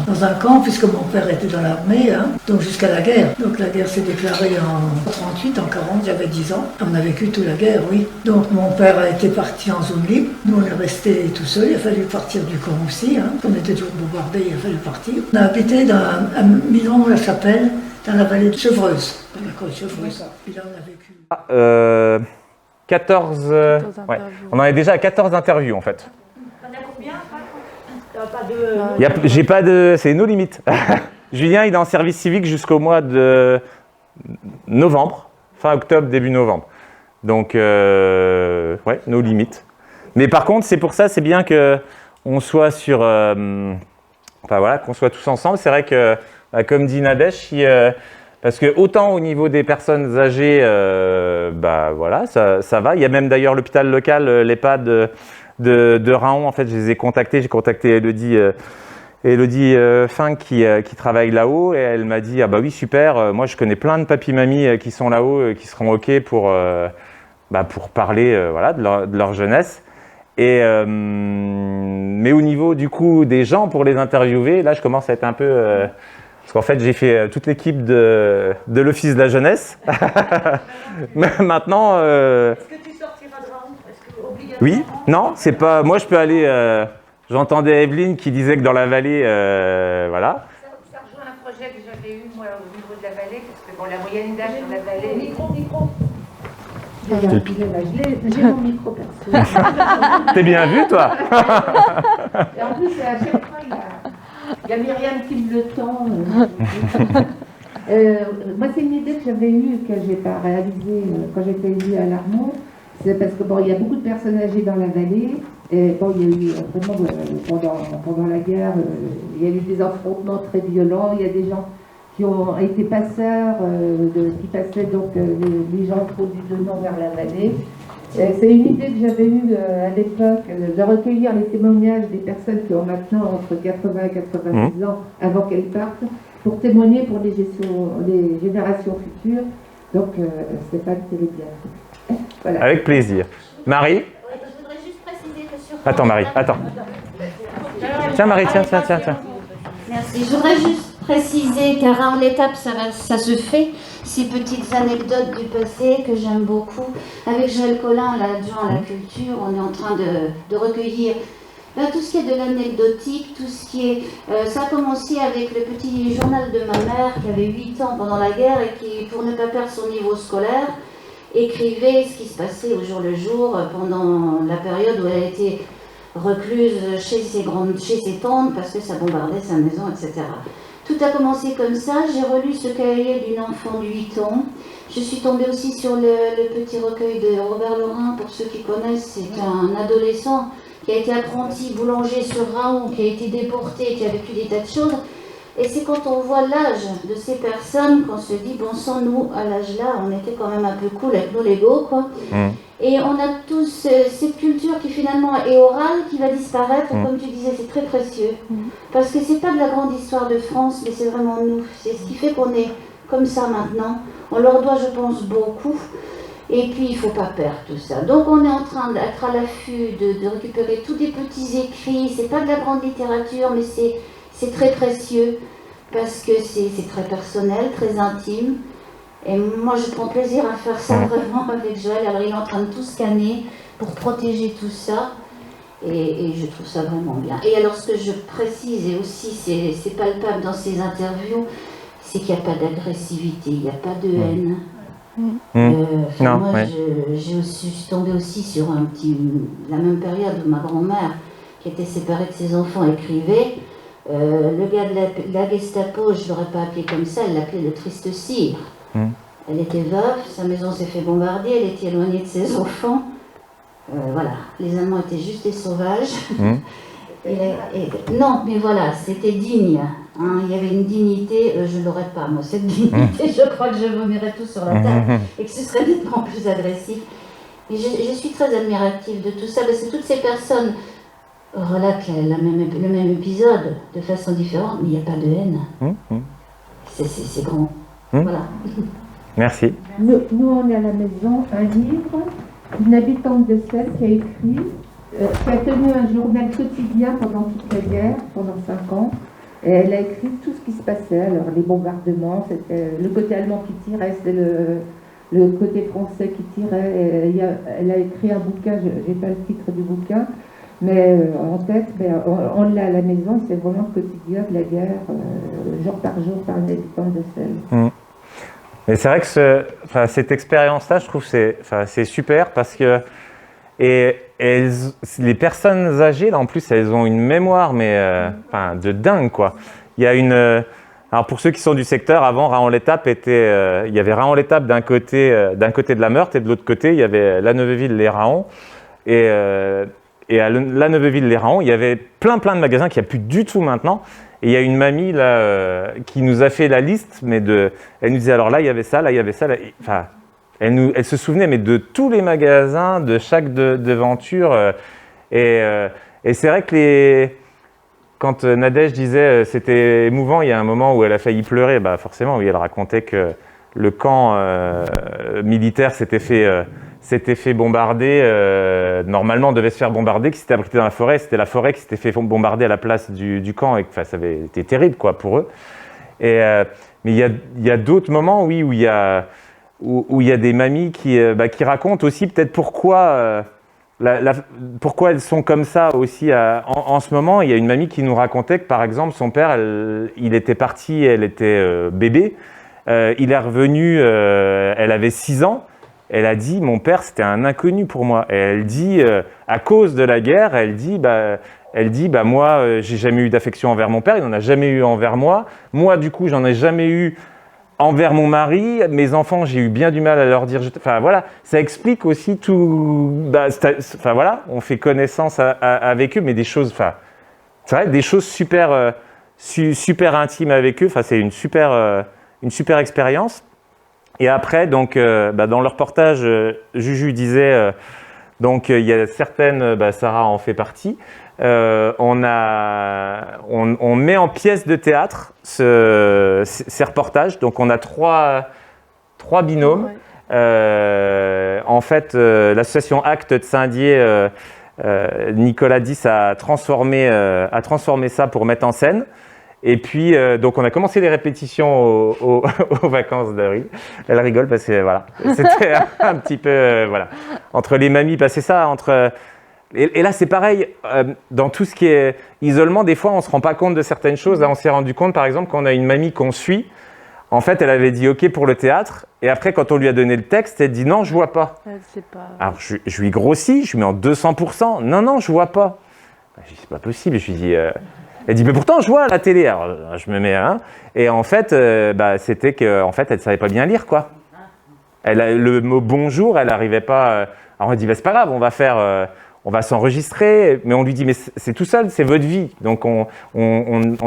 Speaker 12: dans un camp, puisque mon père était dans l'armée, donc jusqu'à la guerre. Donc la guerre s'est déclarée en 38, en 40, j'avais 10 ans. On a vécu toute la guerre, oui. Donc mon père a été parti en zone libre. Nous, on est restés tout seuls. Il a fallu partir du camp aussi. On était toujours bombardés, il a fallu partir. On a habité à Milan-la-Chapelle, dans la vallée de Chevreuse, dans la côte Chevreuse. Puis là, on a vécu.
Speaker 2: 14 ouais. On en est déjà à 14 interviews en fait. J'ai pas de... C'est nos limites. Julien, il est en service civique jusqu'au mois de novembre, fin octobre, début novembre. Donc, ouais, nos limites. Mais par contre, c'est pour ça, c'est bien qu'on soit sur... enfin voilà, qu'on soit tous ensemble. C'est vrai que, comme dit Nadège, parce que autant au niveau des personnes âgées, voilà, ça va. Il y a même d'ailleurs l'hôpital local, l'EHPAD de Raon, en fait, je les ai contactés. J'ai contacté Elodie Fink qui travaille là-haut, et elle m'a dit « Ah bah oui, super, moi je connais plein de papis-mamies qui sont là-haut, qui seront OK pour parler voilà, de leur jeunesse. » Mais au niveau du coup des gens pour les interviewer, là je commence à être un peu... parce qu'en fait j'ai fait toute l'équipe de l'Office de la jeunesse. Maintenant... Est-ce que tu sortiras de Raon? Oui, non, c'est pas. Moi, je peux aller. J'entendais Evelyne qui disait que dans la vallée, voilà.
Speaker 5: Ça rejoint un projet que j'avais eu moi au niveau de la vallée, parce que bon, la moyenne d'âge dans la vallée. Micro.
Speaker 3: J'ai mon micro perso.
Speaker 2: T'es bien vu, toi?
Speaker 3: Et en plus, à chaque fois, il y a Myriam qui me le tend. Moi, c'est une idée que j'avais eue, que je n'ai pas réalisée quand j'étais élue à Larmont. C'est parce que bon, il y a beaucoup de personnes âgées dans la vallée. Et bon, il y a eu vraiment pendant la guerre, il y a eu des affrontements très violents. Il y a des gens qui ont été passeurs, qui passaient donc les gens trop du Denon vers la vallée. C'est une idée que j'avais eue à l'époque, de recueillir les témoignages des personnes qui ont maintenant entre 80 et 90 ans avant qu'elles partent, pour témoigner pour les générations futures. Donc, Stéphane, c'est bien. Voilà.
Speaker 2: Avec plaisir. Marie?
Speaker 13: Je voudrais juste préciser que sur...
Speaker 2: Attends, Marie, attends. Tiens, Marie, tiens.
Speaker 13: Merci. Je voudrais juste préciser qu'à rare l'étape, ça se fait. Ces petites anecdotes du passé que j'aime beaucoup. Avec Joël Collin, l'adjoint à la culture, on est en train de recueillir tout ce qui est de l'anecdotique, tout ce qui est... ça a commencé avec le petit journal de ma mère qui avait 8 ans pendant la guerre et qui, pour ne pas perdre son niveau scolaire, écrivait ce qui se passait au jour le jour pendant la période où elle était recluse chez ses tantes parce que ça bombardait sa maison, etc. Tout a commencé comme ça. J'ai relu ce cahier d'une enfant de 8 ans. Je suis tombée aussi sur le petit recueil de Robert Lorrain. Pour ceux qui connaissent, c'est un adolescent qui a été apprenti boulanger sur Raon, qui a été déporté, qui a vécu des tas de choses. Et c'est quand on voit l'âge de ces personnes qu'on se dit, bon sang, nous, à l'âge-là, on était quand même un peu cool avec nos Lego, quoi. Et on a tous cette culture qui finalement est orale, qui va disparaître. Comme tu disais, c'est très précieux. Parce que c'est pas de la grande histoire de France, mais c'est vraiment nous. C'est ce qui fait qu'on est comme ça maintenant. On leur doit, je pense, beaucoup. Et puis, il ne faut pas perdre tout ça. Donc, on est en train d'être à l'affût, de récupérer tous des petits écrits. C'est pas de la grande littérature, mais c'est très précieux parce que c'est très personnel, très intime. Et moi, je prends plaisir à faire ça vraiment avec Joël. Alors, il est en train de tout scanner pour protéger tout ça. Et je trouve ça vraiment bien. Et alors, ce que je précise, et aussi c'est palpable dans ces interviews, c'est qu'il n'y a pas d'agressivité, il n'y a pas de haine. Je suis tombée aussi sur la même période où ma grand-mère, qui était séparée de ses enfants, écrivait. Le gars de la Gestapo, je ne l'aurais pas appelé comme ça, elle l'appelait le triste cire. Elle était veuve, sa maison s'est fait bombarder, elle était éloignée de ses enfants. Voilà, les Allemands étaient juste des sauvages. Non, mais voilà, c'était digne. Hein, il y avait une dignité, je ne l'aurais pas, moi, cette dignité. Je crois que je vomirais tout sur la table et que ce serait nettement plus agressif. Mais je suis très admirative de tout ça, parce que toutes ces personnes relatent le même épisode de façon différente, mais il n'y a pas de haine. C'est grand. Voilà.
Speaker 2: Merci.
Speaker 3: Nous, on a à la maison un livre d'une habitante de Celle qui a écrit, qui a tenu un journal quotidien pendant toute la guerre, pendant 5 ans. Et elle a écrit tout ce qui se passait. Alors, les bombardements, c'était le côté allemand qui tirait, c'était le côté français qui tirait. Et elle a écrit un bouquin, je n'ai pas le titre du bouquin, mais en tête, on l'a à la maison, c'est vraiment le quotidien de la guerre, jour par jour, par une habitante de Celle.
Speaker 2: Mais c'est vrai que cette expérience-là, je trouve c'est super parce que les personnes âgées, là, en plus, elles ont une mémoire de dingue, quoi. Il y a alors pour ceux qui sont du secteur, avant, Raon-l'Étape il y avait Raon-l'Étape d'un côté de la Meurthe et de l'autre côté, il y avait La Neuveville-les-Raons. Et à La Neuveville-les-Raons, il y avait plein de magasins qu'il n'y a plus du tout maintenant. Et il y a une mamie là qui nous a fait la liste, mais elle nous disait alors là il y avait ça, là il y avait ça. Enfin, elle se souvenait mais de tous les magasins, de chaque devanture. Et c'est vrai que quand Nadège disait c'était émouvant, il y a un moment où elle a failli pleurer. Bah forcément, oui, elle racontait que le camp militaire s'était fait bombarder, normalement devait se faire bombarder, qui s'était abrité dans la forêt. C'était la forêt qui s'était fait bombarder à la place du camp, et ça avait été terrible quoi, pour eux. Mais il y a d'autres moments, oui, où il y a des mamies qui racontent aussi peut-être pourquoi pourquoi elles sont comme ça aussi en ce moment. Il y a une mamie qui nous racontait que par exemple son père, il était parti, elle était bébé, il est revenu, elle avait 6 ans, elle a dit mon père c'était un inconnu pour moi. Et elle dit à cause de la guerre, elle dit moi j'ai jamais eu d'affection envers mon père, il n'en a jamais eu envers moi. Moi du coup j'en ai jamais eu envers mon mari, mes enfants, j'ai eu bien du mal à leur dire. Enfin voilà, ça explique aussi tout. Enfin voilà, on fait connaissance avec eux, mais des choses. Enfin, c'est vrai, des choses super, super intimes avec eux. Enfin, c'est une super expérience. Et après, donc, dans le reportage, Juju disait, donc il y a certaines, Sarah en fait partie. On met en pièce de théâtre ces reportages. Donc on a trois binômes. En fait, l'association Actes de Saint-Dié, Nicolas Dix a transformé ça pour mettre en scène. Et puis, donc on a commencé les répétitions aux vacances d'avril. Elle rigole parce que voilà, c'était un petit peu, voilà, entre les mamies, c'est ça, entre... Et là, c'est pareil, dans tout ce qui est isolement, des fois, on ne se rend pas compte de certaines choses. Là, on s'est rendu compte, par exemple, qu'on a une mamie qu'on suit. En fait, elle avait dit OK pour le théâtre. Et après, quand on lui a donné le texte, elle dit non, je ne vois pas.
Speaker 4: Elle sait pas.
Speaker 2: Alors, je lui grossis, je lui mets en 200%. Non, je ne vois pas. Je lui dis, c'est pas possible. Je lui dis, elle dit, mais pourtant, je vois à la télé. Alors, je me mets un. Et en fait, c'était qu'en fait, elle ne savait pas bien lire, quoi. Le mot bonjour, elle n'arrivait pas. Alors, on a dit, c'est pas grave, on va s'enregistrer, mais on lui dit, mais c'est tout seul, c'est votre vie. Donc, on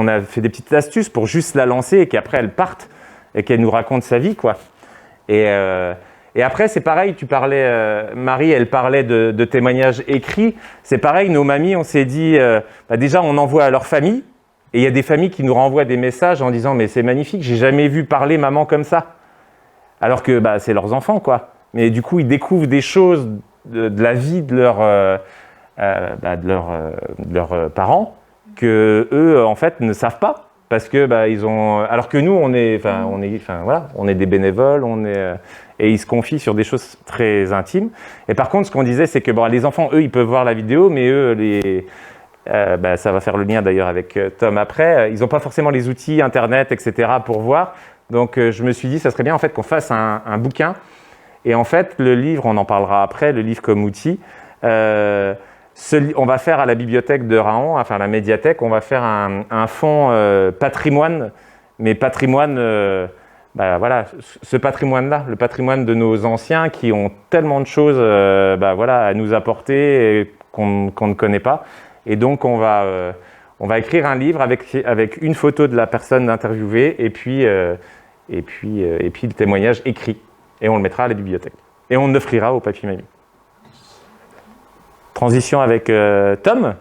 Speaker 2: a fait des petites astuces pour juste la lancer et qu'après, elle parte et qu'elle nous raconte sa vie, quoi. Et après, c'est pareil, tu parlais, Marie, elle parlait de témoignages écrits. C'est pareil, nos mamies, on s'est dit, déjà, on envoie à leur famille. Et il y a des familles qui nous renvoient des messages en disant, mais c'est magnifique, j'ai jamais vu parler maman comme ça. Alors que c'est leurs enfants, quoi. Mais du coup, ils découvrent des choses de la vie de leurs parents que eux en fait ne savent pas parce que ils ont alors que nous on est des bénévoles, et ils se confient sur des choses très intimes. Et par contre, ce qu'on disait, c'est que les enfants, eux, ils peuvent voir la vidéo, mais eux, ça va faire le lien d'ailleurs avec Tom après, ils n'ont pas forcément les outils internet, etc. pour voir. Donc je me suis dit, ça serait bien en fait qu'on fasse un bouquin. Et en fait, le livre, on en parlera après, le livre comme outil, on va faire à la bibliothèque de Raon, enfin la médiathèque, on va faire un fonds patrimoine, mais patrimoine, ce patrimoine-là, le patrimoine de nos anciens qui ont tellement de choses à nous apporter qu'on ne connaît pas. Et donc, on va écrire un livre avec une photo de la personne interviewée et puis le témoignage écrit. Et on le mettra à la bibliothèque. Et on l'offrira au Papy Mamie. Transition avec Tom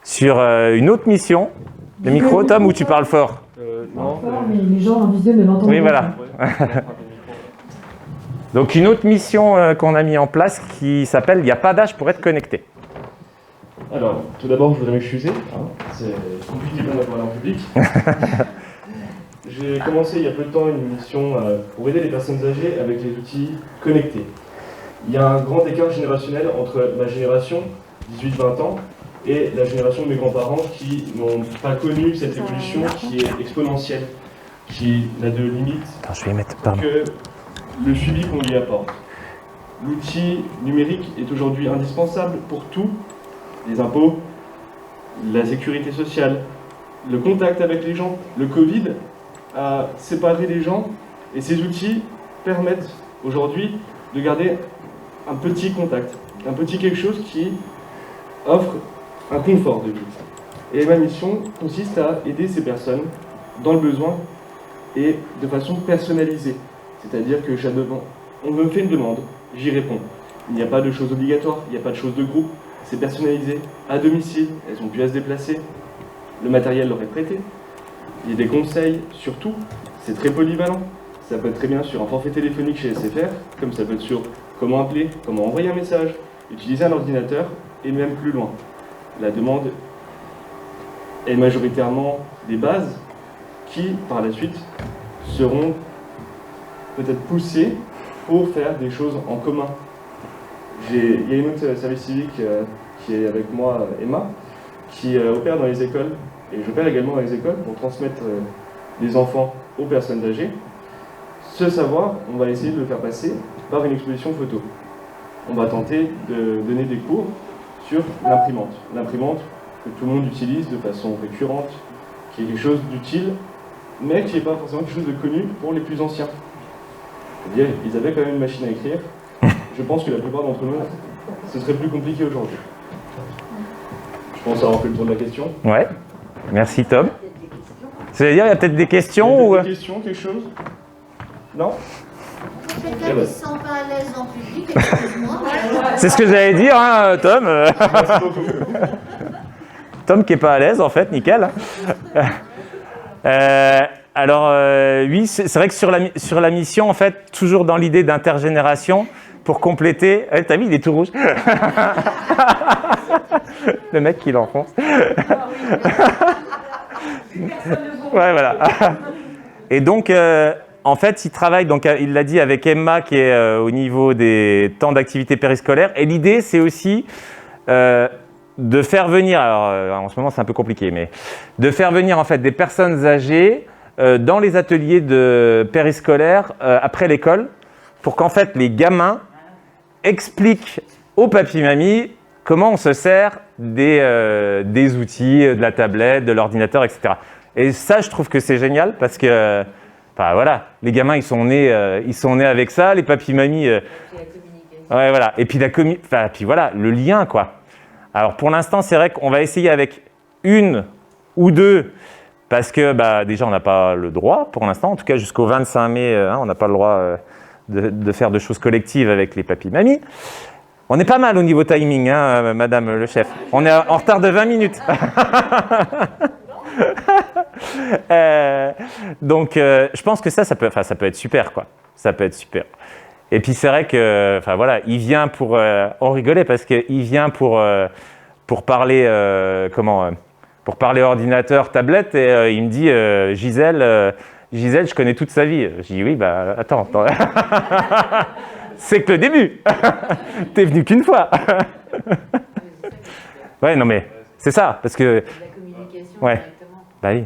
Speaker 2: sur une autre mission. Le micro, Tom, où tu parles fort
Speaker 14: Non, mais les gens en visio ne l'entendent pas.
Speaker 2: Oui, voilà. Donc une autre mission qu'on a mis en place qui s'appelle « Il n'y a pas d'âge pour être connecté ».
Speaker 15: Alors, tout d'abord, je voudrais m'excuser. C'est compliqué pour moi de parler en public. J'ai commencé il y a peu de temps une mission pour aider les personnes âgées avec les outils connectés. Il y a un grand écart générationnel entre ma génération, 18-20 ans, et la génération de mes grands-parents qui n'ont pas connu cette évolution qui est exponentielle, qui n'a de limite que le suivi qu'on lui apporte. L'outil numérique est aujourd'hui indispensable pour tout, les impôts, la sécurité sociale, le contact avec les gens. Le Covid a séparé les gens et ces outils permettent aujourd'hui de garder un petit contact, un petit quelque chose qui offre un confort de vie. Et ma mission consiste à aider ces personnes dans le besoin et de façon personnalisée. C'est-à-dire que on me fait une demande, j'y réponds. Il n'y a pas de choses obligatoires, il n'y a pas de choses de groupe, c'est personnalisé, à domicile, elles ont pu à se déplacer, le matériel leur est prêté. Il y a des conseils, surtout, c'est très polyvalent. Ça peut être très bien sur un forfait téléphonique chez SFR, comme ça peut être sur comment appeler, comment envoyer un message, utiliser un ordinateur, et même plus loin. La demande est majoritairement des bases qui, par la suite, seront peut-être poussées pour faire des choses en commun. Il y a une autre service civique qui est avec moi, Emma, qui opère dans les écoles, et j'opère également dans les écoles pour transmettre les enfants aux personnes âgées. Ce savoir, on va essayer de le faire passer par une exposition photo. On va tenter de donner des cours sur l'imprimante. L'imprimante que tout le monde utilise de façon récurrente, qui est quelque chose d'utile, mais qui n'est pas forcément quelque chose de connu pour les plus anciens. C'est-à-dire, ils avaient quand même une machine à écrire. Je pense que la plupart d'entre nous, ce serait plus compliqué aujourd'hui. Je pense avoir fait le tour de la question.
Speaker 2: Ouais, merci Tom. C'est-à-dire, il y a peut-être des questions ou...
Speaker 15: Des questions, quelque chose? Non?
Speaker 13: Quelqu'un qui ne se sent pas à l'aise en public, excuse-moi.
Speaker 2: C'est ce que j'allais dire, hein, Tom. Tom qui est pas à l'aise, en fait, nickel. Alors, oui, c'est vrai que sur la mission, en fait, toujours dans l'idée d'intergénération, pour compléter... T'as vu, il est tout rouge. Le mec qui l'enfonce. Ouais, voilà. Et donc, en fait, il travaille, donc, il l'a dit, avec Emma, qui est au niveau des temps d'activité périscolaire. Et l'idée, c'est aussi de faire venir, alors en ce moment, c'est un peu compliqué, mais de faire venir, en fait, des personnes âgées dans les ateliers de périscolaire après l'école, pour qu'en fait, les gamins expliquent aux papy-mamies comment on se sert des outils, de la tablette, de l'ordinateur, etc. Et ça, je trouve que c'est génial parce que, enfin voilà, les gamins, ils sont nés avec ça, les papy-mamies. Ouais, voilà. Et puis puis voilà, le lien, quoi. Alors pour l'instant, c'est vrai qu'on va essayer avec une ou deux, parce que bah, déjà, on n'a pas le droit pour l'instant, en tout cas jusqu'au 25 mai, on n'a pas le droit de faire de choses collectives avec les papy-mamies. On est pas mal au niveau timing, hein, madame le chef. On est en retard de 20 minutes. Donc, je pense que ça peut être super, quoi. Ça peut être super. Et puis, c'est vrai que, enfin voilà, il vient pour... on rigolait parce qu'il vient pour parler, pour parler ordinateur, tablette, et il me dit, Gisèle, je connais toute sa vie. Je dis, oui, bah, attends. C'est que le début. T'es venu qu'une fois. Ouais, non mais c'est ça, parce que. La communication. Ouais. Bah oui.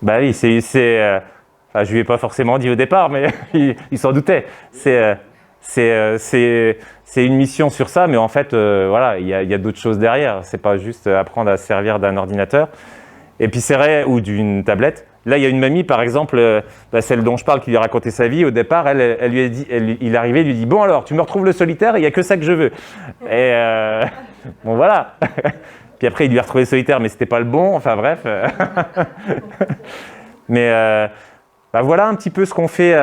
Speaker 2: Bah oui, je lui ai pas forcément dit au départ, mais il s'en doutait. C'est une mission sur ça, mais en fait, voilà, il y a d'autres choses derrière. C'est pas juste apprendre à se servir d'un ordinateur. Et puis c'est vrai, ou d'une tablette. Là, il y a une mamie, par exemple, celle dont je parle, qui lui a raconté sa vie. Au départ, elle lui a dit, il est arrivé, il lui dit « Bon alors, tu me retrouves le solitaire, il n'y a que ça que je veux. » Et bon, voilà. Puis après, il lui a retrouvé le solitaire, mais c'était pas le bon. Enfin bref. Mais bah, voilà un petit peu ce qu'on fait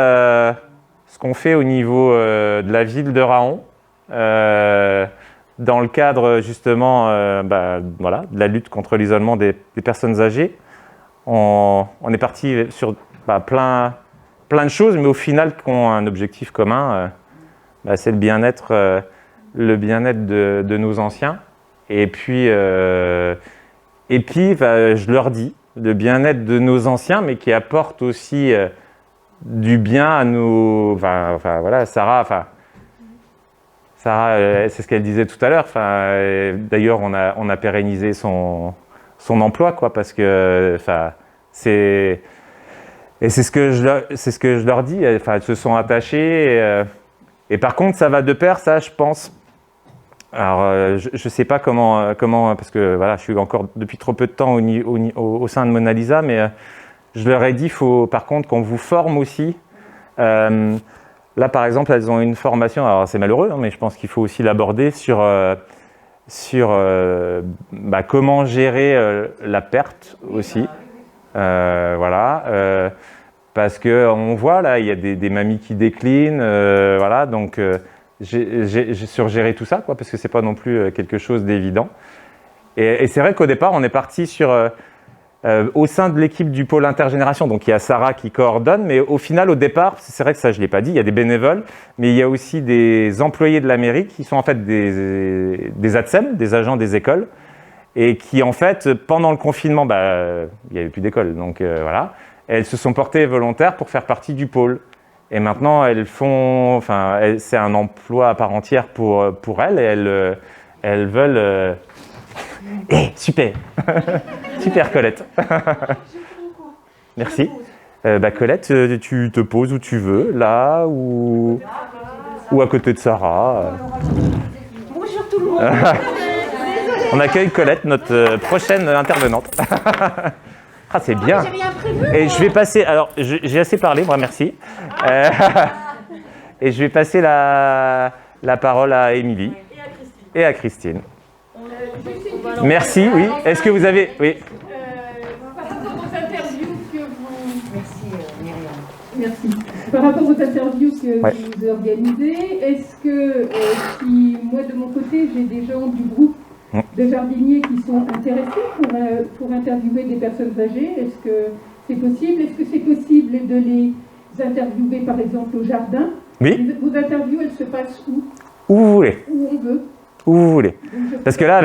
Speaker 2: au niveau de la ville de Raon, dans le cadre justement voilà, de la lutte contre l'isolement des personnes âgées. On est parti sur plein de choses, mais au final, qui ont un objectif commun, c'est le bien-être de nos anciens. Et puis je leur dis, le bien-être de nos anciens, mais qui apporte aussi du bien à nos... voilà, Sarah, c'est ce qu'elle disait tout à l'heure. D'ailleurs, on a pérennisé son emploi, quoi, parce que c'est ce que je leur dis. Elles se sont attachées et par contre ça va de pair, ça, je pense. Alors je sais pas comment parce que voilà, je suis encore depuis trop peu de temps au sein de Mona Lisa, mais je leur ai dit, il faut par contre qu'on vous forme aussi. Là par exemple, elles ont une formation, alors c'est malheureux, hein, mais je pense qu'il faut aussi l'aborder sur comment gérer la perte aussi. Voilà, parce qu'on voit là, il y a des mamies qui déclinent, voilà, donc j'ai surgéré tout ça, quoi, parce que c'est pas non plus quelque chose d'évident. Et c'est vrai qu'au départ, on est parti sur au sein de l'équipe du pôle intergénération, donc il y a Sarah qui coordonne, mais au final, au départ, c'est vrai que ça je l'ai pas dit, il y a des bénévoles, mais il y a aussi des employés de la mairie qui sont en fait des ATSEM, des agents des écoles, et qui en fait, pendant le confinement, il n'y avait plus d'école, donc voilà, elles se sont portées volontaires pour faire partie du pôle. Et maintenant, elles font, enfin, c'est un emploi à part entière pour elles. Et elles veulent. Super, super Colette. Merci. Colette, tu te poses où tu veux, là ou à côté de Sarah.
Speaker 16: Bonjour tout le monde.
Speaker 2: On accueille Colette, notre prochaine intervenante. Ah, c'est bien.
Speaker 16: J'ai rien prévu.
Speaker 2: Et je vais passer. Alors, j'ai assez parlé, moi, merci. Et je vais passer la parole à Émilie et à Christine. Merci, oui. Est-ce que vous avez. Oui.
Speaker 6: Par rapport aux interviews que vous. Merci Myriam. Merci. Par rapport aux interviews que vous organisez, est-ce que si moi de mon côté j'ai des gens du groupe de jardiniers qui sont intéressés pour interviewer des personnes âgées, est-ce que c'est possible? Est-ce que c'est possible de les interviewer par exemple au jardin?
Speaker 2: Oui.
Speaker 6: Vos interviews, elles se passent où?
Speaker 2: Où vous voulez.
Speaker 6: Où on veut.
Speaker 2: Où vous voulez. Parce que là,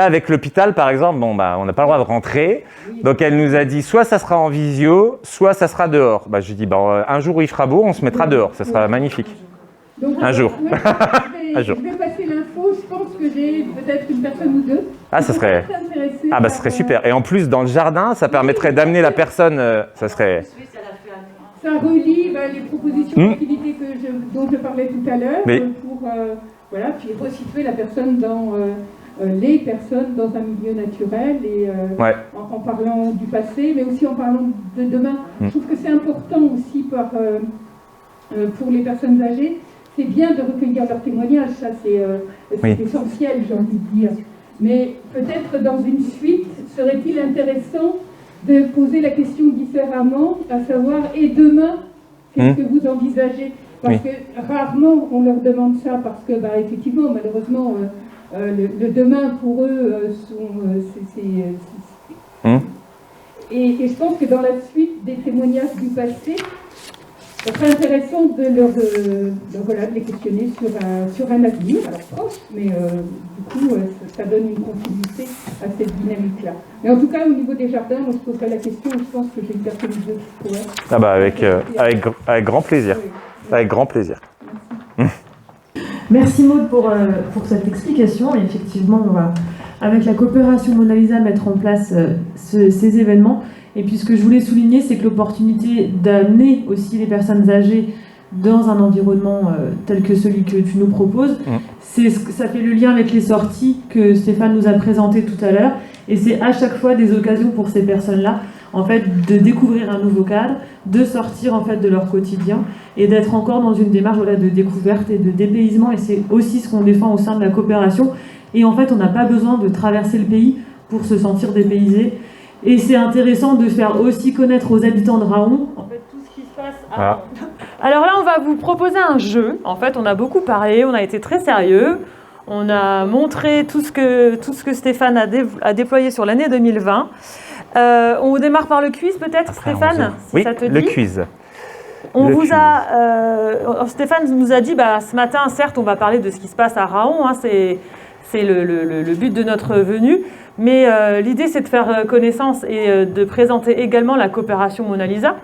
Speaker 2: avec l'hôpital, par exemple, on n'a pas le droit de rentrer. Donc, elle nous a dit soit ça sera en visio, soit ça sera dehors. Je dis, un jour où il fera beau, on se mettra dehors. Ça sera magnifique.
Speaker 6: Donc,
Speaker 2: un jour.
Speaker 6: Je vais passer l'info. Je pense que j'ai peut-être une personne ou deux.
Speaker 2: Ah, ça serait. Ça serait super. Et en plus, dans le jardin, ça permettrait d'amener la personne. Ça serait.
Speaker 6: Ça relie les propositions d'activité dont je parlais tout à l'heure pour puis resituer la personne dans les personnes dans un milieu naturel et en parlant du passé, mais aussi en parlant de demain. Je trouve que c'est important aussi pour les personnes âgées. C'est bien de recueillir leurs témoignages, ça c'est essentiel, j'ai envie de dire. Mais peut-être dans une suite, serait-il intéressant de poser la question différemment, à savoir, et demain, qu'est-ce que vous envisagez? Parce que rarement on leur demande ça, parce que effectivement, malheureusement, le demain pour eux, et je pense que dans la suite des témoignages du passé, ça serait intéressant de les questionner sur un avenir, alors proche, mais du coup, ça donne une continuité à cette dynamique-là. Mais en tout cas, au niveau des jardins, moi, je poserai la question, et je pense que j'ai une personne ou deux qui pourrait.
Speaker 2: Avec grand plaisir. Avec grand plaisir.
Speaker 14: Merci Maud pour cette explication. Et effectivement, on va, avec la coopération Mona Lisa, mettre en place ces événements. Et puis ce que je voulais souligner, c'est que l'opportunité d'amener aussi les personnes âgées dans un environnement tel que celui que tu nous proposes, ça fait le lien avec les sorties que Stéphane nous a présentées tout à l'heure. Et c'est à chaque fois des occasions pour ces personnes-là, en fait, de découvrir un nouveau cadre, de sortir en fait de leur quotidien et d'être encore dans une démarche de découverte et de dépaysement. Et c'est aussi ce qu'on défend au sein de la coopération. Et en fait, on n'a pas besoin de traverser le pays pour se sentir dépaysé. Et c'est intéressant de faire aussi connaître aux habitants de Raon
Speaker 1: en fait, tout ce qui se passe à Raon. Alors là, on va vous proposer un jeu. En fait, on a beaucoup parlé, on a été très sérieux. On a montré tout ce que Stéphane a déployé sur l'année 2020. On démarre par le quiz peut-être, Stéphane, si ça te dit.
Speaker 2: Le quiz.
Speaker 1: Stéphane nous a dit, ce matin, certes, on va parler de ce qui se passe à Raon. C'est le but de notre venue. Mais l'idée, c'est de faire connaissance et de présenter également la coopération Mona Lisa.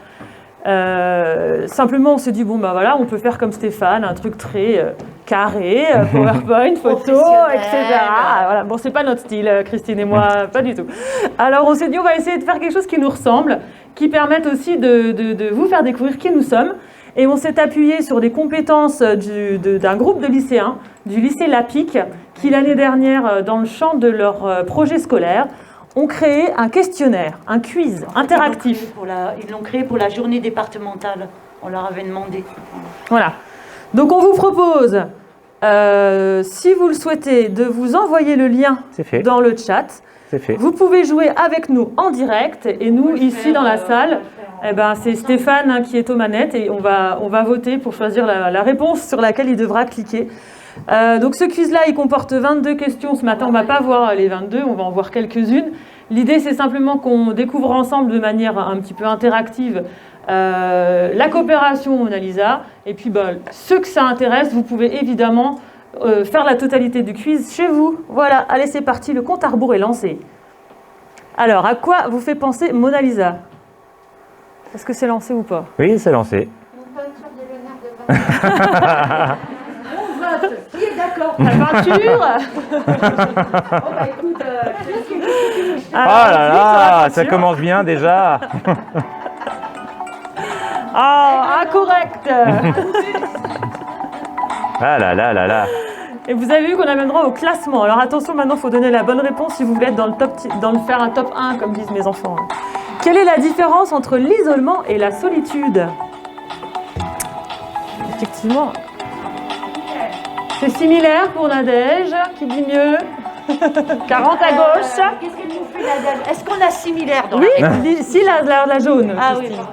Speaker 1: Simplement, on s'est dit, on peut faire comme Stéphane, un truc très carré, PowerPoint, photo, etc. Voilà. Bon, c'est pas notre style, Christine et moi, pas du tout. Alors, on s'est dit, on va essayer de faire quelque chose qui nous ressemble, qui permette aussi de vous faire découvrir qui nous sommes. Et on s'est appuyé sur des compétences d'un groupe de lycéens, du lycée Lapic, qui l'année dernière, dans le champ de leur projet scolaire, ont créé un questionnaire, un quiz interactif.
Speaker 7: Ils l'ont créé pour la journée départementale. On leur avait demandé.
Speaker 1: Voilà. Donc on vous propose, si vous le souhaitez, de vous envoyer le lien dans le chat. Vous pouvez jouer avec nous en direct. Et nous, ici dans la salle, c'est Stéphane qui est aux manettes. Et on va voter pour choisir la réponse sur laquelle il devra cliquer. Donc ce quiz-là, il comporte 22 questions. Ce matin, on ne va pas voir les 22, on va en voir quelques-unes. L'idée, c'est simplement qu'on découvre ensemble de manière un petit peu interactive la coopération Mona Lisa. Et puis, ceux que ça intéresse, vous pouvez évidemment faire la totalité du quiz chez vous. Voilà, allez, c'est parti, le compte à rebours est lancé. Alors, à quoi vous fait penser Mona Lisa? Est-ce que c'est lancé ou pas?
Speaker 2: Oui, c'est lancé.
Speaker 6: On vote. Qui est d'accord?
Speaker 1: La peinture.
Speaker 6: Oh bah écoute,
Speaker 2: Ah là là, ça commence bien déjà.
Speaker 1: Ah, incorrect.
Speaker 2: Ah là là là là.
Speaker 1: Et vous avez vu qu'on a même droit au classement. Alors attention, maintenant, il faut donner la bonne réponse si vous voulez être faire un top 1, comme disent mes enfants. Quelle est la différence entre l'isolement et la solitude? Effectivement. C'est similaire pour Nadège, qui dit mieux. 40 à gauche.
Speaker 7: Qu'est-ce qu'elle nous fait, Nadège? Est-ce qu'on a similaire dans
Speaker 1: Oui,
Speaker 7: la réponse?
Speaker 1: si la jaune.
Speaker 7: Ah oui.
Speaker 1: Christine.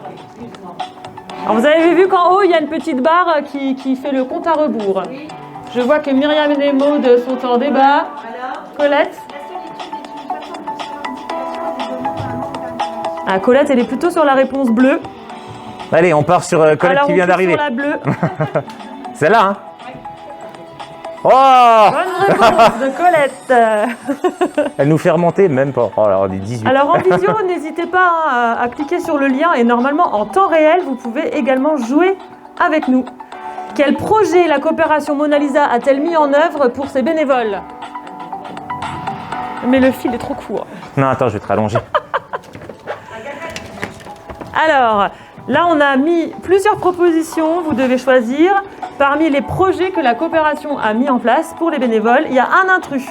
Speaker 1: Alors vous avez vu qu'en haut, il y a une petite barre qui fait le compte à rebours. Oui. Je vois que Myriam et Maud sont en débat. Colette? Ah, Colette, elle est plutôt sur la réponse bleue.
Speaker 2: Allez, on part sur Colette
Speaker 1: Alors,
Speaker 2: qui vient d'arriver.
Speaker 1: sur la bleue.
Speaker 2: Celle-là, hein? Oh!
Speaker 1: Bonne réponse de Colette.
Speaker 2: Elle nous fait remonter, même pas. Oh là, on est 18.
Speaker 1: Alors en vidéo, n'hésitez pas à cliquer sur le lien et normalement en temps réel, vous pouvez également jouer avec nous. Quel projet la coopération Mona Lisa a-t-elle mis en œuvre pour ses bénévoles? Mais le fil est trop court.
Speaker 2: Non, attends, je vais te rallonger.
Speaker 1: Alors, là on a mis plusieurs propositions, vous devez choisir. Parmi les projets que la coopération a mis en place pour les bénévoles, il y a un intrus.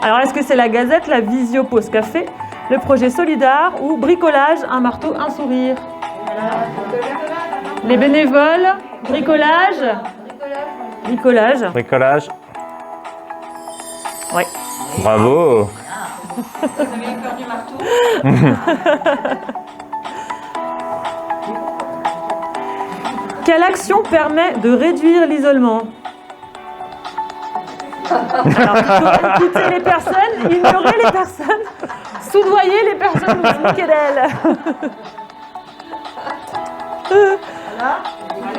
Speaker 1: Alors est-ce que c'est la Gazette, la Visio Pause Café, le projet Solidar ou bricolage, un marteau, un sourire? Les bénévoles, bricolage. Bricolage.
Speaker 2: Bricolage.
Speaker 1: Oui.
Speaker 2: Bravo.
Speaker 7: Vous avez peur du marteau?
Speaker 1: Quelle action permet de réduire l'isolement? Alors, plutôt écouter les personnes, ignorer les personnes, soudoyer les personnes ou se moquer d'elles.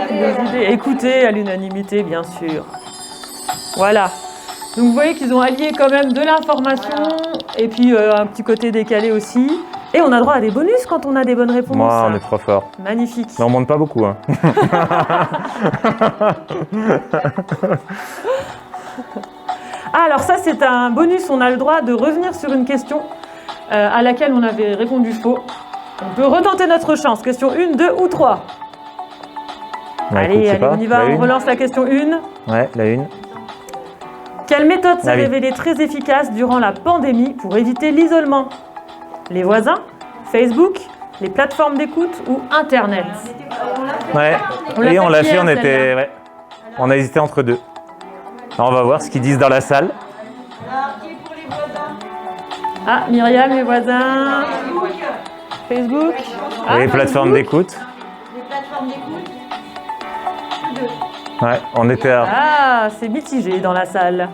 Speaker 1: Des idées. Écoutez à l'unanimité, bien sûr. Voilà. Donc vous voyez qu'ils ont allié quand même de l'information et puis un petit côté décalé aussi. Et on a droit à des bonus quand on a des bonnes réponses.
Speaker 2: Moi, on est trop fort.
Speaker 1: Magnifique.
Speaker 2: Mais on monte pas beaucoup, hein.
Speaker 1: Ah, alors ça, c'est un bonus. On a le droit de revenir sur une question à laquelle on avait répondu faux. On peut retenter notre chance. Question 1, 2 ou 3. Allez, on y va. On relance la question 1.
Speaker 2: Ouais, la 1.
Speaker 1: Quelle méthode s'est révélée très efficace durant la pandémie pour éviter l'isolement? Les voisins, Facebook, les plateformes d'écoute ou Internet?
Speaker 2: Ouais, et on l'a fait, on était... Ouais. On a hésité entre deux. Alors, on va voir ce qu'ils disent dans la salle.
Speaker 7: Alors, qui est pour les voisins?
Speaker 1: Ah, Myriam, les voisins. Facebook.
Speaker 2: Ah, les plateformes d'écoute.
Speaker 7: Les plateformes d'écoute?
Speaker 2: Ouais, on était à...
Speaker 1: Ah, c'est mitigé dans la salle.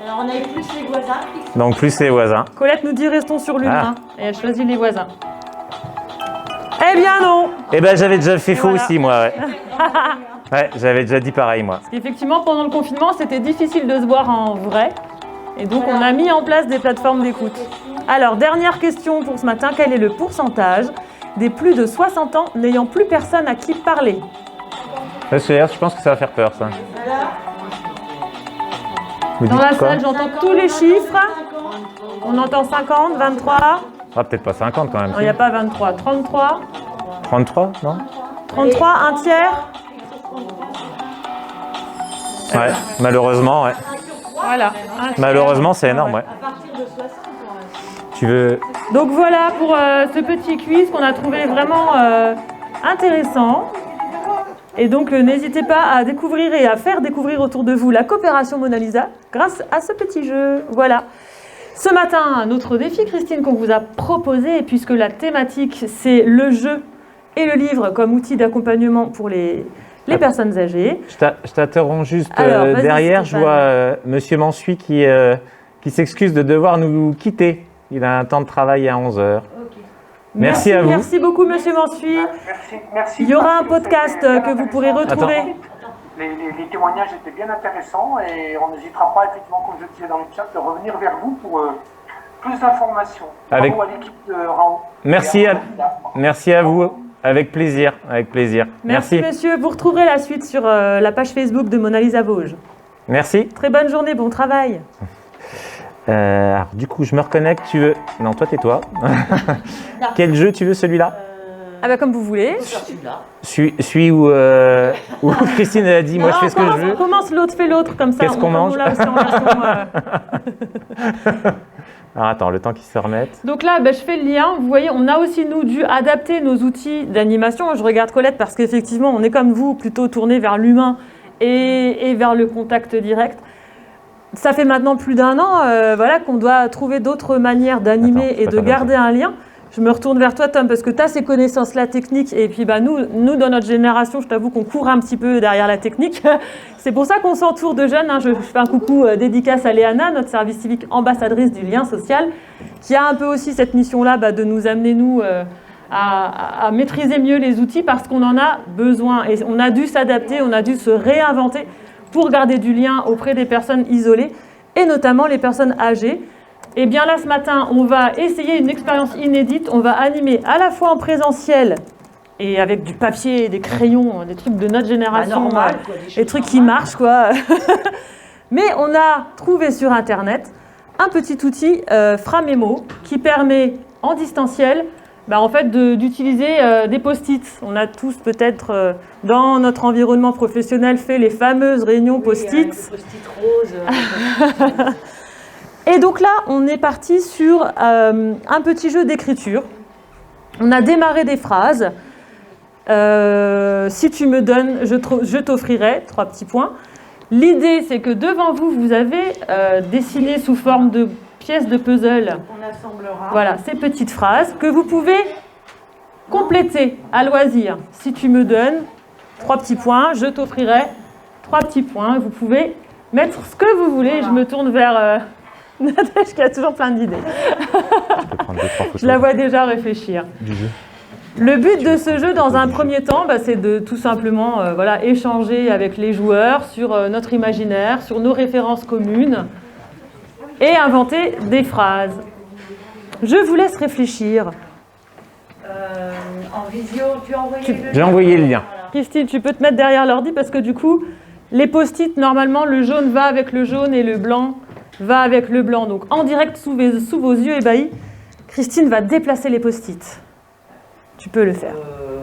Speaker 7: Alors, on avait plus les voisins.
Speaker 2: Donc plus les voisins.
Speaker 1: Colette nous dit restons sur l'humain.
Speaker 2: Ah.
Speaker 1: Et elle choisit les voisins. Eh bien non.
Speaker 2: Eh ben j'avais déjà fait faux
Speaker 1: voilà.
Speaker 2: aussi, moi, ouais. Ouais, j'avais déjà dit pareil, moi.
Speaker 1: Parce qu'effectivement, pendant le confinement, c'était difficile de se voir en vrai. Et donc, on a mis en place des plateformes d'écoute. Alors, dernière question pour ce matin. Quel est le pourcentage des plus de 60 ans n'ayant plus personne à qui parler?
Speaker 2: Je pense que ça va faire peur, ça.
Speaker 1: Dans la salle, j'entends tous les chiffres. On entend 50, 23.
Speaker 2: Ah, peut-être pas 50 quand même.
Speaker 1: Non, il n'y a pas 23. 33.
Speaker 2: 33, non?
Speaker 1: 33, un tiers.
Speaker 2: Ouais, malheureusement, ouais.
Speaker 1: Voilà.
Speaker 2: Malheureusement, c'est énorme, ouais. Tu veux...
Speaker 1: Donc voilà pour ce petit quiz qu'on a trouvé vraiment intéressant. Et donc n'hésitez pas à découvrir et à faire découvrir autour de vous la coopération Mona Lisa grâce à ce petit jeu. Voilà. Ce matin, un autre défi, Christine, qu'on vous a proposé, puisque la thématique, c'est le jeu et le livre comme outil d'accompagnement pour les personnes âgées.
Speaker 2: Je t'interromps juste.
Speaker 1: Alors,
Speaker 2: derrière,
Speaker 1: Stéphane.
Speaker 2: je vois Monsieur Mansuy qui s'excuse de devoir nous quitter. Il a un temps de travail à 11h. Merci à vous.
Speaker 1: Merci beaucoup, Monsieur Mansuy.
Speaker 17: Merci.
Speaker 1: Il y aura un podcast que vous pourrez retrouver.
Speaker 2: Attends.
Speaker 17: Les témoignages étaient bien intéressants et on n'hésitera pas, effectivement, comme je disais dans le chat, de revenir vers vous pour plus d'informations.
Speaker 2: Avec...
Speaker 17: Bravo à l'équipe de Raon.
Speaker 2: Merci à vous. Avec plaisir, avec plaisir.
Speaker 1: Merci monsieur, vous retrouverez la suite sur la page Facebook de Mona Lisa Vosges.
Speaker 2: Merci.
Speaker 1: Très bonne journée, bon travail.
Speaker 2: Alors, du coup, je me reconnecte, tu veux... Non, toi, tais-toi. Quel jeu tu veux, celui-là?
Speaker 1: Ah bah comme vous voulez.
Speaker 2: Celui où Christine a dit, moi je fais ce que je veux.
Speaker 1: On commence l'autre, fait l'autre, comme ça.
Speaker 2: Qu'est-ce qu'on mange?
Speaker 1: Là aussi en version,
Speaker 2: Alors attends, le temps qu'ils se remettent.
Speaker 1: Donc là, je fais le lien. Vous voyez, on a aussi, nous, dû adapter nos outils d'animation. Je regarde Colette parce qu'effectivement, on est comme vous, plutôt tourné vers l'humain et vers le contact direct. Ça fait maintenant plus d'1 an voilà, qu'on doit trouver d'autres manières d'animer et de garder un lien. Je me retourne vers toi, Tom, parce que tu as ces connaissances-là techniques. Et puis, nous, dans notre génération, je t'avoue qu'on court un petit peu derrière la technique. C'est pour ça qu'on s'entoure de jeunes. Je fais un coucou dédicace à Léana, notre service civique ambassadrice du lien social, qui a un peu aussi cette mission-là de nous amener, nous, à maîtriser mieux les outils parce qu'on en a besoin. Et on a dû s'adapter, on a dû se réinventer pour garder du lien auprès des personnes isolées, et notamment les personnes âgées. Et bien là, ce matin, on va essayer une expérience inédite. On va animer à la fois en présentiel et avec du papier, des crayons, des trucs de notre génération,
Speaker 7: normal, quoi,
Speaker 1: des trucs qui marchent, quoi. Mais on a trouvé sur Internet un petit outil Framemo qui permet en distanciel en fait, d'utiliser des post-it. On a tous peut-être dans notre environnement professionnel fait les fameuses réunions post-it.
Speaker 7: Le post-it rose.
Speaker 1: Et donc là, on est parti sur un petit jeu d'écriture. On a démarré des phrases. Si tu me donnes, je t'offrirai, 3 petits points. L'idée, c'est que devant vous, vous avez dessiné sous forme de pièces de puzzle.
Speaker 7: On assemblera.
Speaker 1: Voilà, ces petites phrases que vous pouvez compléter à loisir. Si tu me donnes 3 petits points, je t'offrirai 3 petits points. Vous pouvez mettre ce que vous voulez. Voilà. Je me tourne vers... Nadège qui a toujours plein d'idées. Je la vois déjà réfléchir. Le but de ce jeu, dans un premier temps, c'est de tout simplement échanger avec les joueurs sur notre imaginaire, sur nos références communes et inventer des phrases. Je vous laisse réfléchir.
Speaker 7: En visio, tu as envoyé le lien.
Speaker 2: J'ai envoyé le lien.
Speaker 1: Christine, tu peux te mettre derrière l'ordi parce que du coup, les post-it, normalement, le jaune va avec le jaune et le blanc va avec le blanc. Donc en direct sous vos yeux ébahis, Christine va déplacer les post-it. Tu peux le faire.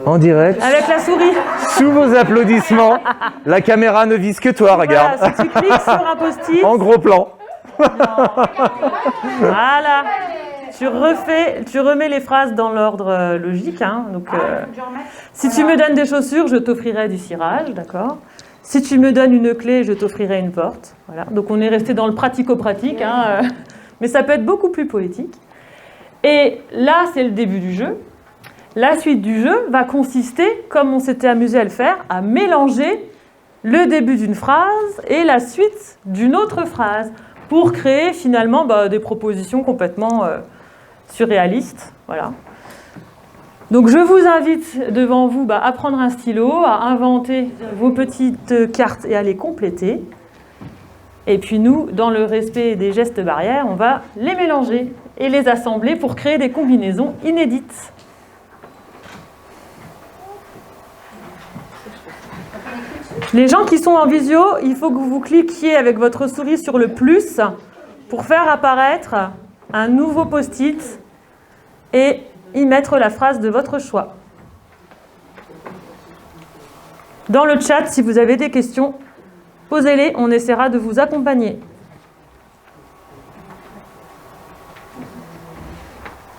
Speaker 2: En direct.
Speaker 1: Avec la souris.
Speaker 2: Sous vos applaudissements. La caméra ne vise que toi, regarde.
Speaker 1: Voilà, si tu cliques sur un post-it.
Speaker 2: En gros plan.
Speaker 1: Voilà. Tu remets les phrases dans l'ordre logique. Donc, si tu me donnes des chaussures, je t'offrirai du cirage, d'accord ? Si tu me donnes une clé, je t'offrirai une porte. Voilà. Donc on est resté dans le pratico-pratique, mais ça peut être beaucoup plus poétique. Et là, c'est le début du jeu. La suite du jeu va consister, comme on s'était amusé à le faire, à mélanger le début d'une phrase et la suite d'une autre phrase pour créer finalement des propositions complètement surréalistes. Voilà. Donc je vous invite devant vous à prendre un stylo, à inventer vos petites cartes et à les compléter. Et puis nous, dans le respect des gestes barrières, on va les mélanger et les assembler pour créer des combinaisons inédites. Les gens qui sont en visio, il faut que vous cliquiez avec votre souris sur le plus pour faire apparaître un nouveau post-it et y mettre la phrase de votre choix. Dans le chat, si vous avez des questions, posez-les, on essaiera de vous accompagner.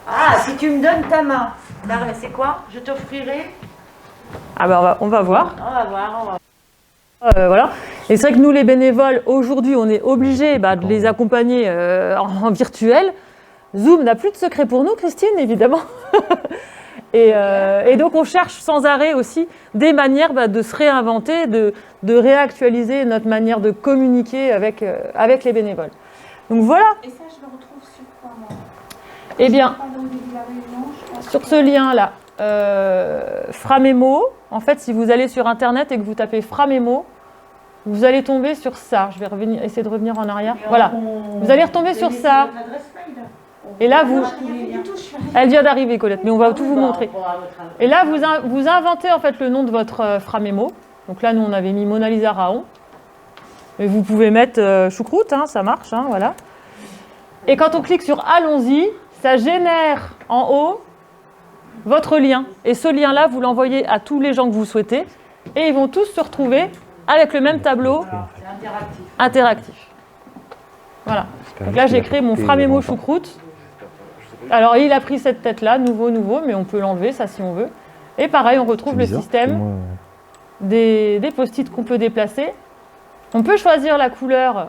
Speaker 7: Ah, si tu me donnes ta main, c'est quoi? Je t'offrirai.
Speaker 1: Ah on va voir.
Speaker 7: On va voir.
Speaker 1: Voilà. Et c'est vrai que nous, les bénévoles, aujourd'hui, on est obligés de les accompagner en virtuel. Zoom n'a plus de secret pour nous, Christine, évidemment. et donc, on cherche sans arrêt aussi des manières de se réinventer, de réactualiser notre manière de communiquer avec les bénévoles. Donc voilà.
Speaker 6: Et ça, je le retrouve sur quoi, moi?
Speaker 1: Eh bien, sur ce lien-là, Framemo, en fait, si vous allez sur Internet et que vous tapez Framemo, vous allez tomber sur ça. Je vais essayer de revenir en arrière. Voilà. Vous allez retomber sur ça. Et là, vous... Elle vient d'arriver, Colette, mais on va tout vous montrer. Et là, vous inventez en fait le nom de votre Framémo. Donc là, nous, on avait mis Mona Lisa Raon. Mais vous pouvez mettre choucroute, hein, ça marche, hein, voilà. Et quand on clique sur Allons-y, ça génère en haut votre lien. Et ce lien-là, vous l'envoyez à tous les gens que vous souhaitez. Et ils vont tous se retrouver avec le même tableau interactif. Voilà. Donc là, j'ai créé mon Framémo choucroute. Alors, il a pris cette tête-là, nouveau, mais on peut l'enlever, ça, si on veut. Et pareil, on retrouve le système des post-it qu'on peut déplacer. On peut choisir la couleur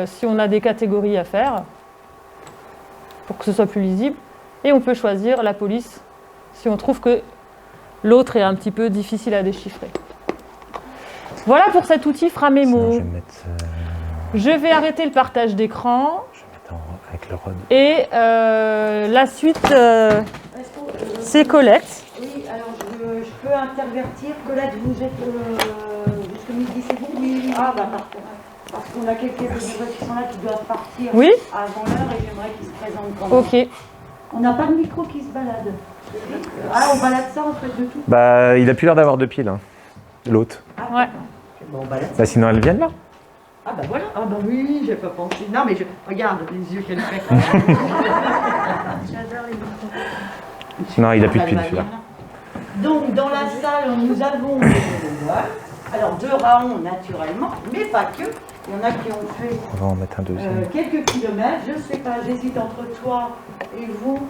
Speaker 1: si on a des catégories à faire, pour que ce soit plus lisible. Et on peut choisir la police si on trouve que l'autre est un petit peu difficile à déchiffrer. Voilà pour cet outil Framémo. Je vais arrêter le partage d'écran.
Speaker 2: Avec le ROD.
Speaker 1: Et la suite, c'est Colette.
Speaker 7: Oui, alors je peux intervertir. Colette, vous êtes jusqu'à midi, c'est bon? Oui. Ah, bah parfait. Parce qu'on a quelques bénévoles qui sont là qui doivent partir avant l'heure et j'aimerais qu'ils se présentent quand même.
Speaker 1: Ok.
Speaker 7: On n'a pas de micro qui se balade. Ah, on balade ça en fait de tout.
Speaker 2: Bah, il a plus l'air d'avoir de piles, hein. L'autre.
Speaker 1: Ouais.
Speaker 7: Bon, on balade ça.
Speaker 2: Bah, sinon, elles viennent là.
Speaker 7: Ah bah voilà. Ah bah oui, j'ai pas pensé. Non mais regarde les yeux qu'elle fait. J'adore les micros.
Speaker 2: Non, il a plus de piles celui-là.
Speaker 7: Donc dans la salle, nous avons des bénévoles. Alors 2 Raon naturellement, mais pas que. Il y en a qui ont fait
Speaker 2: On va en mettre un deuxième.
Speaker 7: quelques kilomètres. Je sais pas, j'hésite entre toi et vous.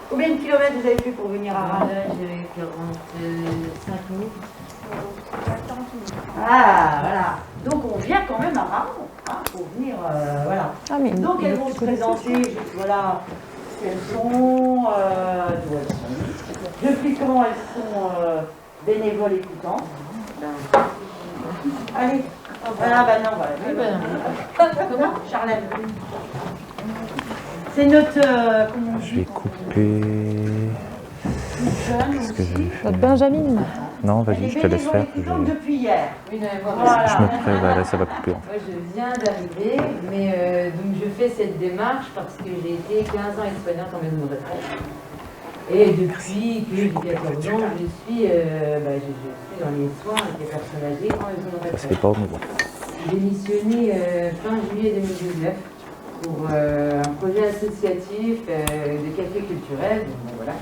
Speaker 7: Combien de kilomètres vous avez fait pour venir à Raon?
Speaker 18: J'ai 45 minutes.
Speaker 7: Ah voilà. Donc on vient quand même à Raon pour venir, voilà.
Speaker 1: Ah, mais
Speaker 7: donc elles vont se présenter, voilà, ce qu'elles sont, d'où elles sont, depuis quand elles sont bénévoles écoutantes. Allez, voilà, bah non, voilà. Comment Charlène. C'est notre...
Speaker 2: Je vais couper... Qu'est-ce que j'ai fait?
Speaker 1: Notre Benjamin.
Speaker 2: Non, vas-y, je te laisse faire.
Speaker 7: Depuis hier.
Speaker 2: Je me prépare, là, ça va couper.
Speaker 18: Moi, je viens d'arriver, mais donc je fais cette démarche parce que j'ai été 15 ans aide-soignante en maison de retraite. Et depuis que j'ai 14 ans, je suis dans les soins avec les personnes âgées en maison de retraite.
Speaker 2: Ça se fait pas au niveau.
Speaker 18: J'ai missionné fin juillet 2019 pour un projet associatif de café culturel. Donc, voilà.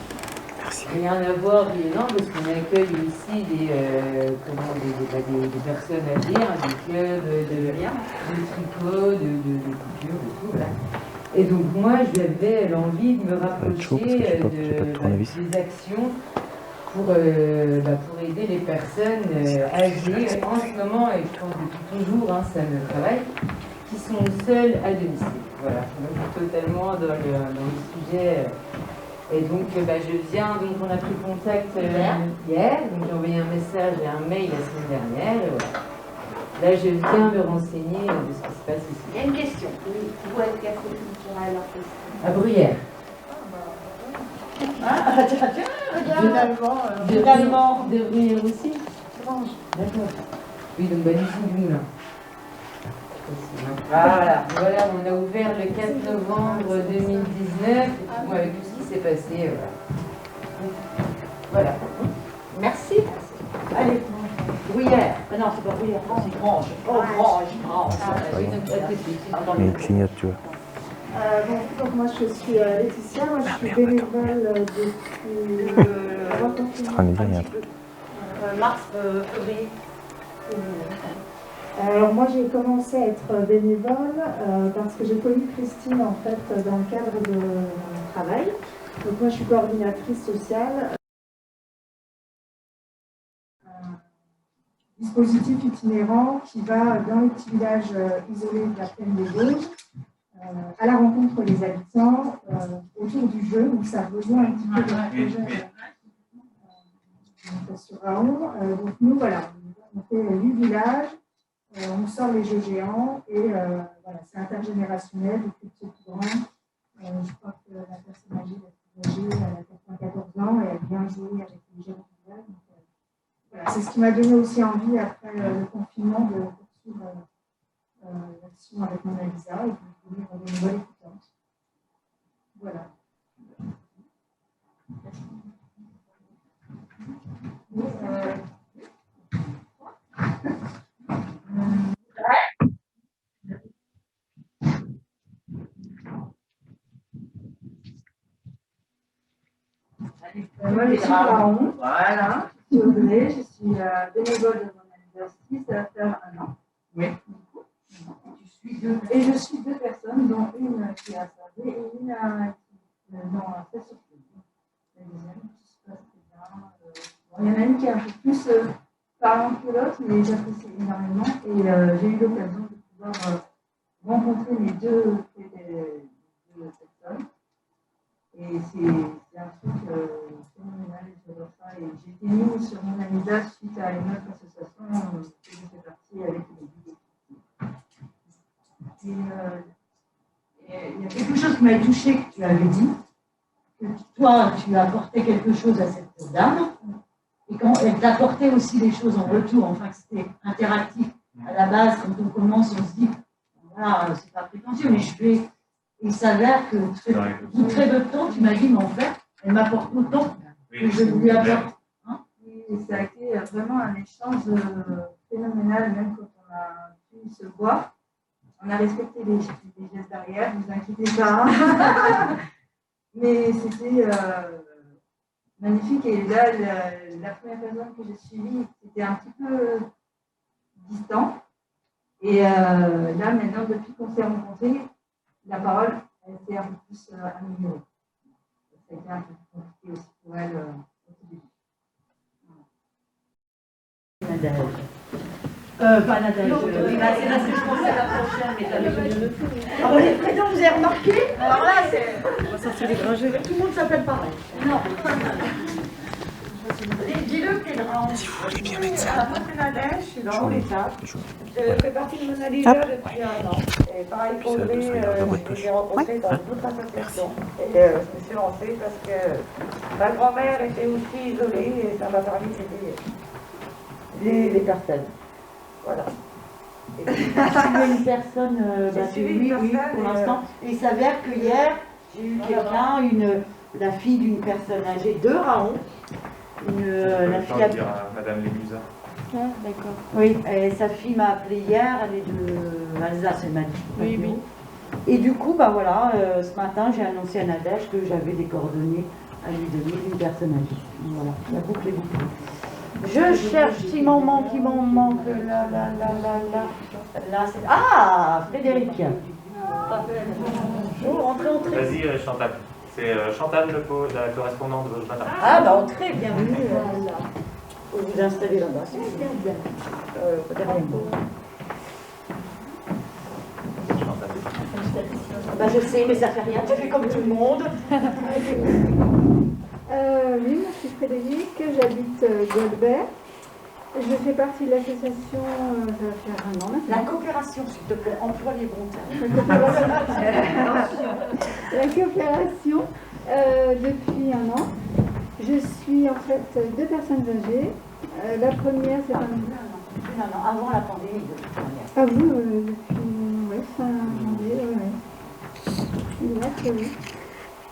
Speaker 18: Rien à voir évidemment parce qu'on accueille aussi des personnes à dire, des clubs de tricot, de couture, de tout. Voilà. Et donc moi j'avais l'envie de me rapprocher des actions pour aider les personnes âgées en ce moment, et je pense depuis toujours, hein, ça me travaille, qui sont seules à domicile. Voilà, donc totalement dans le sujet. Et donc je viens, donc on a pris contact hier, donc j'ai envoyé un message et un mail la semaine dernière, et voilà. Là je viens me renseigner de ce qui se passe ici.
Speaker 7: Il y a une question. Vous êtes café culturel
Speaker 18: à Bruyères.
Speaker 7: Ah, tiens, finalement.
Speaker 18: De Bruyères aussi. D'accord. Oui, donc ici du Moulin. Voilà, on a ouvert le 4 novembre 2019, et puis, avec tout ce qui s'est passé, voilà.
Speaker 7: Merci. Allez, Bruyères. Non, c'est pas Bruyères, c'est Grange. Oh, Grange.
Speaker 18: Oui, donc à côté.
Speaker 2: Il clignote, tu vois.
Speaker 19: Donc moi je suis Laetitia, moi je suis bénévole depuis
Speaker 7: mars, février.
Speaker 19: Alors moi j'ai commencé à être bénévole parce que j'ai connu Christine en fait dans le cadre de mon travail. Donc moi je suis coordinatrice sociale. Un dispositif itinérant qui va dans les petits villages isolés de la plaine des Vosges à la rencontre des habitants autour du jeu. Donc ça rejoint un petit peu le projet sur Raon. Donc nous voilà, on fait 8 villages. On sort les jeux géants et voilà, c'est intergénérationnel, depuis petit plus grand. Je crois que la personne âgée, la plus âgée, elle a 94 ans et elle vient jouer avec les jeunes villages. Voilà, c'est ce qui m'a donné aussi envie, après le confinement, de poursuivre l'action avec Mona Lisa et de devenir bénévole écoutante. Voilà. Moi, je suis Raon. Voilà. Je suis Audrey, je suis bénévole de mon anniversaire, ça va faire 1 an. Oui. Et je suis 2 personnes, dont une qui a servi et une dans la fait surprise. La deuxième qui se passe très bien. Il y en a une qui est un peu plus parlante que l'autre, mais j'apprécie énormément. Et j'ai eu l'occasion de pouvoir rencontrer les deux personnes. Et c'est un truc phénoménal, j'adore ça. Et j'ai été mise sur mon Anida suite à une autre association que j'ai fait partie avec les guides. Et il y a quelque chose qui m'a touchée que tu avais dit, que toi, tu as apporté quelque chose à cette dame, et quand elle t'apportait aussi des choses en retour, enfin que c'était interactif. À la base, quand on commence, on se dit, voilà, c'est pas prétentieux, mais je vais. Il s'avère que très peu de temps, tu m'as dit, mais en fait, elle m'apporte autant que je lui apporte. Hein, et ça a été vraiment un échange phénoménal, même quand on a pu se voir. On a respecté les gestes barrières, ne vous inquiétez pas. Mais c'était magnifique. Et là, la première personne que j'ai suivie, c'était un petit peu distant. Et là, maintenant, depuis qu'on s'est rencontrés, la parole a été un peu plus améliorée. Ça a été un peu compliqué aussi pour elle au début.
Speaker 7: Nadège. Pas Nadège. C'est là que je pensais à la prochaine, mais t'avais jamais de fou. Ah bon, les prénoms, vous avez remarqué? Alors là, on va sortir les gringés. Tout le monde s'appelle pareil. Non. Dis-le, Pédran. Si vous voulez bien mettre ça. Moi, c'est Nadège, je suis dans l'étape. Je fais partie de mon Analysa depuis 1 an. Et pareil pour Audrey, je l'ai rencontré dans d'autres associations. Et je me suis lancée parce que ma grand-mère était aussi isolée et ça m'a permis d'aider les personnes. Voilà. Et suivi une personne, oui, pour l'instant. Et il s'avère que hier, j'ai eu quelqu'un, la fille d'une personne âgée de Raon. La fille a...
Speaker 2: Madame Lémusa.
Speaker 7: Ah, d'accord. Oui, et sa fille m'a appelé hier, elle est de Alsace, elle m'a dit. Oui, oui. Et du coup, bah voilà, ce matin, j'ai annoncé à Nadège que j'avais des coordonnées à lui donner d'une personne âgée. Voilà, la boucle est bouclée. Je cherche, il m'en manque, là, c'est... Ah, Frédéric. Bonjour, entrez.
Speaker 2: Vas-y, Chantal. C'est Chantal, la correspondante de ce matin.
Speaker 7: Ah, bah entrez, bienvenue. Vous vous installez là-bas, c'est bien. Derrière vous. Bah je sais, mais ça fait rien, tu fais comme tout le monde.
Speaker 6: Oui, moi je suis Frédéric, j'habite Goldberg. Je fais partie de l'association, ça va faire 1 an maintenant.
Speaker 7: La coopération, s'il te plaît, emploie les bons termes.
Speaker 6: La coopération, depuis 1 an. Je suis en fait 2 personnes âgées. La première, c'est
Speaker 7: Non, avant la pandémie, de toute manière.
Speaker 6: Ah oui, depuis fin janvier, oui.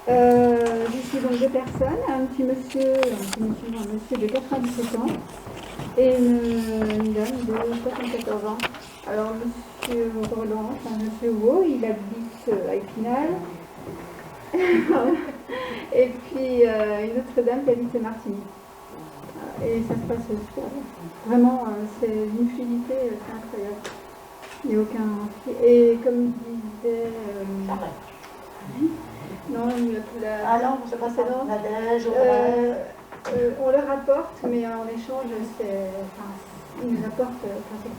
Speaker 6: Je suis donc 2 personnes, un petit monsieur de 97 ans et une dame de 74 ans. Alors monsieur Roland, enfin monsieur Wo, il habite à Épinal. Et puis une autre dame qui habite à Martigny. Et ça se passe super bien. Vraiment, c'est une fluidité, c'est incroyable. Il n'y a aucun... Et comme disait... non,
Speaker 7: Ah non, c'est pas précédente.
Speaker 6: On leur apporte, mais en échange, ils nous apportent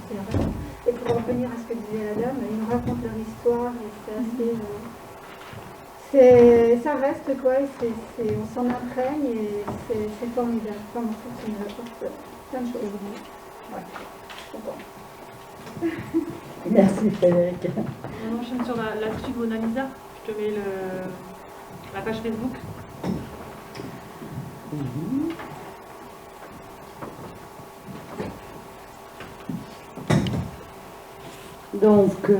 Speaker 6: c'est vrai. Et pour revenir à ce que disait la dame, ils nous racontent leur histoire et c'est assez... ça reste quoi, on s'en imprègne et c'est formidable. Enfin, moi, je trouve que ça nous apporte plein de choses. Ouais, je suis contente.
Speaker 7: Merci Frédéric.
Speaker 1: On enchaîne sur l'actu de Mona Lisa. Je te mets la page Facebook.
Speaker 7: Donc,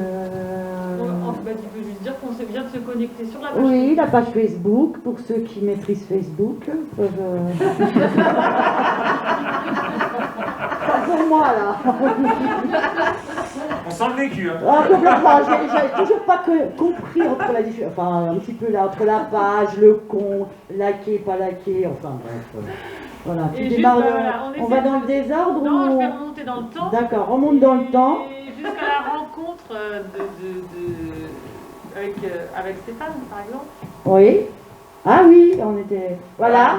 Speaker 1: tu peux lui dire qu'on vient de se connecter sur la page
Speaker 20: Oui,
Speaker 1: Facebook.
Speaker 20: la page Facebook, pour ceux qui maîtrisent Facebook. Pas pour moi, là.
Speaker 2: On sent le vécu. Hein.
Speaker 20: Ah, complètement. J'ai toujours pas compris entre la différence. Enfin, un petit peu là, entre la page, le compte, laqué, pas laqué, enfin bref. Voilà.
Speaker 1: Et
Speaker 20: Tu
Speaker 1: juste,
Speaker 20: démarres,
Speaker 1: voilà,
Speaker 20: on va dans le désordre
Speaker 1: Non,
Speaker 20: ou...
Speaker 1: je vais remonter dans le temps.
Speaker 20: D'accord, remonte dans le temps.
Speaker 1: Et jusqu'à la rencontre avec Stéphane, par exemple.
Speaker 20: Oui. Ah oui, on était... Voilà.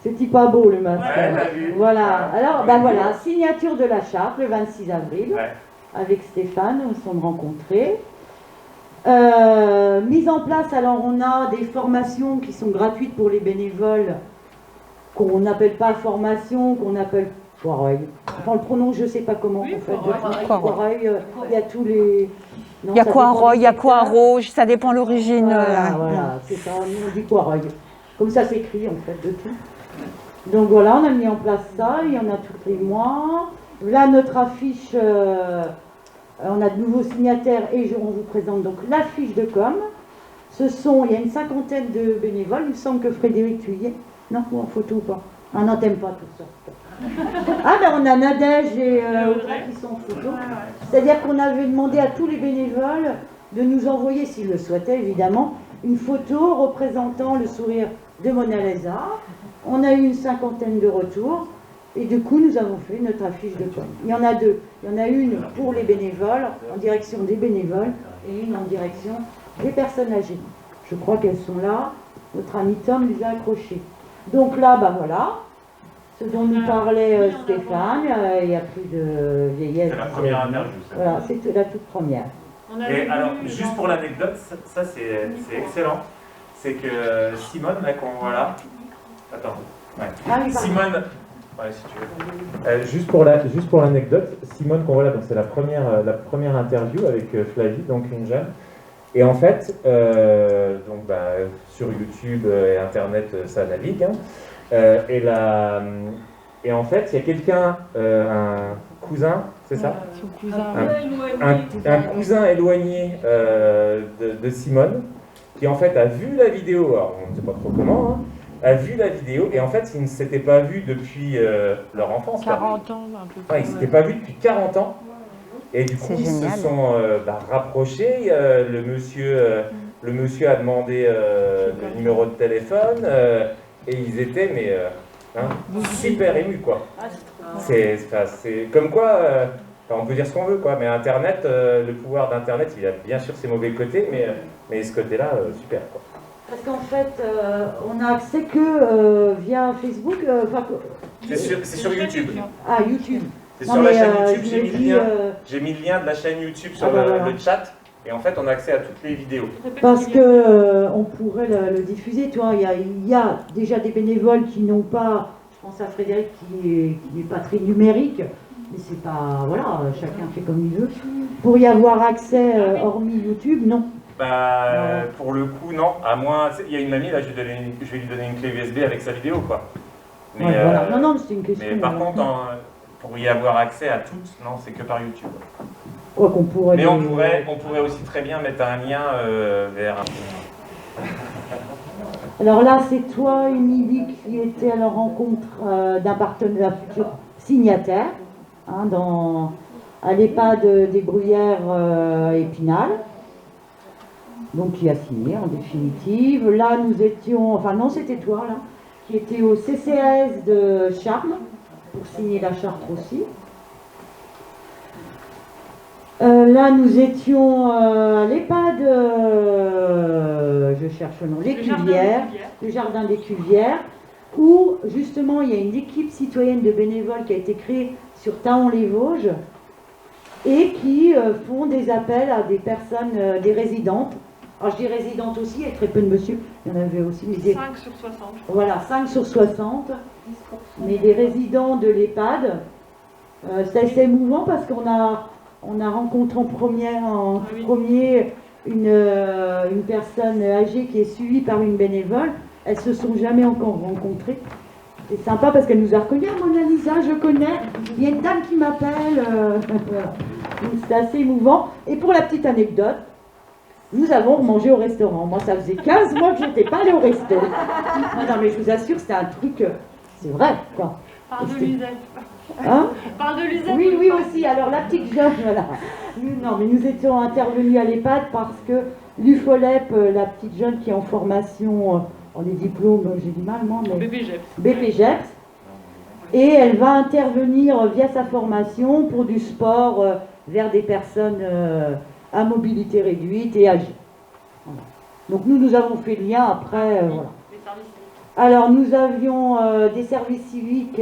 Speaker 20: C'est pas beau le masque.
Speaker 2: Ouais, t'as vu.
Speaker 20: Voilà. Alors, ben voilà, signature de la charte le 26 avril.
Speaker 2: Ouais.
Speaker 20: Avec Stéphane, nous sommes rencontrés. Mise en place, alors on a des formations qui sont gratuites pour les bénévoles, qu'on n'appelle pas formation, qu'on appelle foireuil. Enfin, on le prononce, je ne sais pas comment.
Speaker 1: Oui,
Speaker 20: en fait.
Speaker 21: Foireuil.
Speaker 20: Il y a tous les... Non,
Speaker 21: Il y a
Speaker 20: ça
Speaker 21: quoi
Speaker 20: dépend
Speaker 21: il y a
Speaker 20: des
Speaker 21: quoi
Speaker 20: cas.
Speaker 21: rouge, ça dépend l'origine.
Speaker 20: Voilà, c'est ça, nous on dit foireuil. Comme ça s'écrit en fait de tout. Donc voilà, on a mis en place ça, il y en a tous les mois. Là, notre affiche, on a de nouveaux signataires et on vous présente donc l'affiche de com. Il y a une cinquantaine de bénévoles, il me semble que Frédéric, tu y es. Non, ou en photo ou pas? Ah non, t'aimes pas tout ça. Ah ben on a Nadège et Audrey qui sont en photo. C'est-à-dire qu'on avait demandé à tous les bénévoles de nous envoyer, s'ils le souhaitaient évidemment, une photo représentant le sourire de Mona Lisa. On a eu une cinquantaine de retours. Et du coup, nous avons fait notre affiche de com. Il y en a deux. Il y en a une pour les bénévoles, en direction des bénévoles, et une en direction des personnes âgées. Je crois qu'elles sont là. Notre ami Tom les a accrochées. Donc là, ben voilà, ce dont nous parlait Stéphane, il n'y a plus de vieillesse.
Speaker 2: C'est la première interview. Ça.
Speaker 20: Voilà, c'est la toute première.
Speaker 2: Et alors, juste pour l'anecdote, ça c'est excellent. C'est que Simone, là qu'on voit là. Attends. Ouais.
Speaker 20: Ah oui,
Speaker 2: Simone. Ouais, si tu veux. Juste pour l'anecdote, Simone qu'on voit là, donc c'est la première interview avec Flavie, donc une jeune. Et en fait, donc sur YouTube et Internet, ça navigue. Hein. Et en fait, il y a quelqu'un, un cousin, c'est ça?
Speaker 4: Son cousin.
Speaker 2: Un cousin éloigné de Simone, qui en fait a vu la vidéo, alors on ne sait pas trop comment, hein, a vu la vidéo, et en fait ils ne s'étaient pas vus depuis leur enfance.
Speaker 4: 40 ans, un peu.
Speaker 2: Ils ne s'étaient pas vus depuis 40 ans, et du coup ils se sont rapprochés. Le monsieur a demandé le numéro de téléphone, et ils étaient super émus, quoi. C'est comme quoi, on peut dire ce qu'on veut, quoi, mais Internet, le pouvoir d'Internet, il a bien sûr ses mauvais côtés, mais ce côté-là, super, quoi.
Speaker 20: Parce qu'en fait, on n'a accès que via Facebook.
Speaker 2: C'est sur YouTube.
Speaker 20: Ah, YouTube.
Speaker 2: C'est sur la chaîne YouTube, j'ai mis le lien de la chaîne YouTube sur le chat, et en fait on a accès à toutes les vidéos.
Speaker 20: Parce que on pourrait le diffuser, toi, il y a déjà des bénévoles qui n'ont pas, je pense à Frédéric qui n'est pas très numérique, mais c'est pas, voilà, chacun fait comme il veut. Pour y avoir accès, hormis YouTube, non.
Speaker 2: Pour le coup, non, à moins, il y a une mamie, là je vais lui donner une clé USB avec sa vidéo, quoi. Mais,
Speaker 20: voilà. Non, c'est une question.
Speaker 2: Mais par contre, pour y avoir accès à toutes, non, c'est que par YouTube.
Speaker 20: Ouais, qu'on pourrait
Speaker 2: mais on pourrait aussi très bien mettre un lien vers...
Speaker 20: Alors là, c'est toi, Émilie, qui était à la rencontre d'un partenaire futur signataire, hein, à l'EHPAD des Bruyères Épinal. Donc qui a signé en définitive. Là nous étions, enfin non c'était toi là, qui était au CCAS de Charmes pour signer la charte aussi. Là nous étions à l'EHPAD, je cherche le nom, les Cuvières, le jardin des Cuvières, où justement il y a une équipe citoyenne de bénévoles qui a été créée sur Taon-les-Vosges et qui font des appels à des personnes, des résidentes. Alors je dis résidentes aussi, il y a très peu de monsieur, il y en avait aussi.
Speaker 1: 5 sur 60.
Speaker 20: Voilà, 5 sur 60, mais des résidents de l'EHPAD. C'est assez émouvant parce qu'on a rencontré en premier une personne âgée qui est suivie par une bénévole. Elles ne se sont jamais encore rencontrées. C'est sympa parce qu'elle nous a reconnus. Mona Lisa, je connais. Il y a une dame qui m'appelle. Voilà. Donc c'est assez émouvant. Et pour la petite anecdote, nous avons mangé au restaurant. Moi, ça faisait 15 mois que je n'étais pas allée au resto. Non, mais je vous assure, c'était un truc, c'est vrai, quoi.
Speaker 1: Parle de l'USEP.
Speaker 20: Hein?
Speaker 1: Parle de l'USEP.
Speaker 20: Oui, oui, aussi. Alors, la petite jeune, voilà. Non, mais nous étions intervenus à l'EHPAD parce que l'UFOLEP, la petite jeune qui est en formation, en les diplômes, j'ai du mal, moi, mais... BPGEPS. Et elle va intervenir via sa formation pour du sport vers des personnes à mobilité réduite et âgées. Voilà. Donc nous avons fait le lien après. Voilà. Alors nous avions des services civiques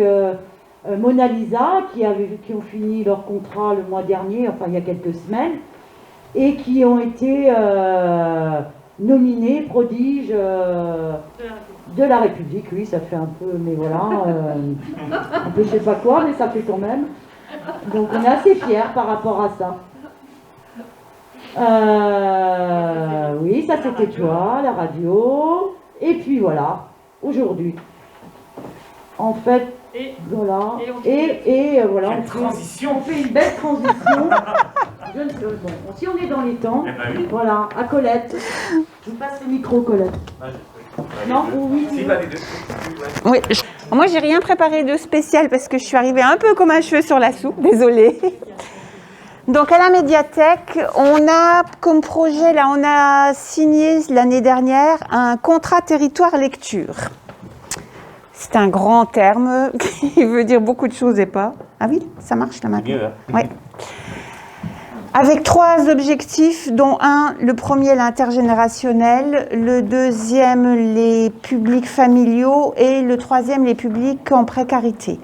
Speaker 20: Mona Lisa qui ont fini leur contrat le mois dernier, enfin il y a quelques semaines, et qui ont été nominés prodiges de la République. Oui, ça fait un peu, mais voilà, un peu je sais pas quoi, mais ça fait quand même. Donc on est assez fiers par rapport à ça. Oui, ça c'était toi, la radio. Et puis voilà, aujourd'hui. En fait, voilà. Et voilà, on fait une belle transition. Bon, si on est dans les temps, voilà, à Colette. Je vous passe le micro, Colette. Non, oui.
Speaker 9: Oui. Moi, j'ai rien préparé de spécial parce que je suis arrivée un peu comme un cheveu sur la soupe, désolée. Donc à la médiathèque, on a comme projet, là, on a signé l'année dernière un contrat territoire lecture. C'est un grand terme qui veut dire beaucoup de choses et pas. Ah oui, ça marche là maintenant. Oui. Avec 3 objectifs, dont le premier l'intergénérationnel, le deuxième les publics familiaux et le troisième les publics en précarité.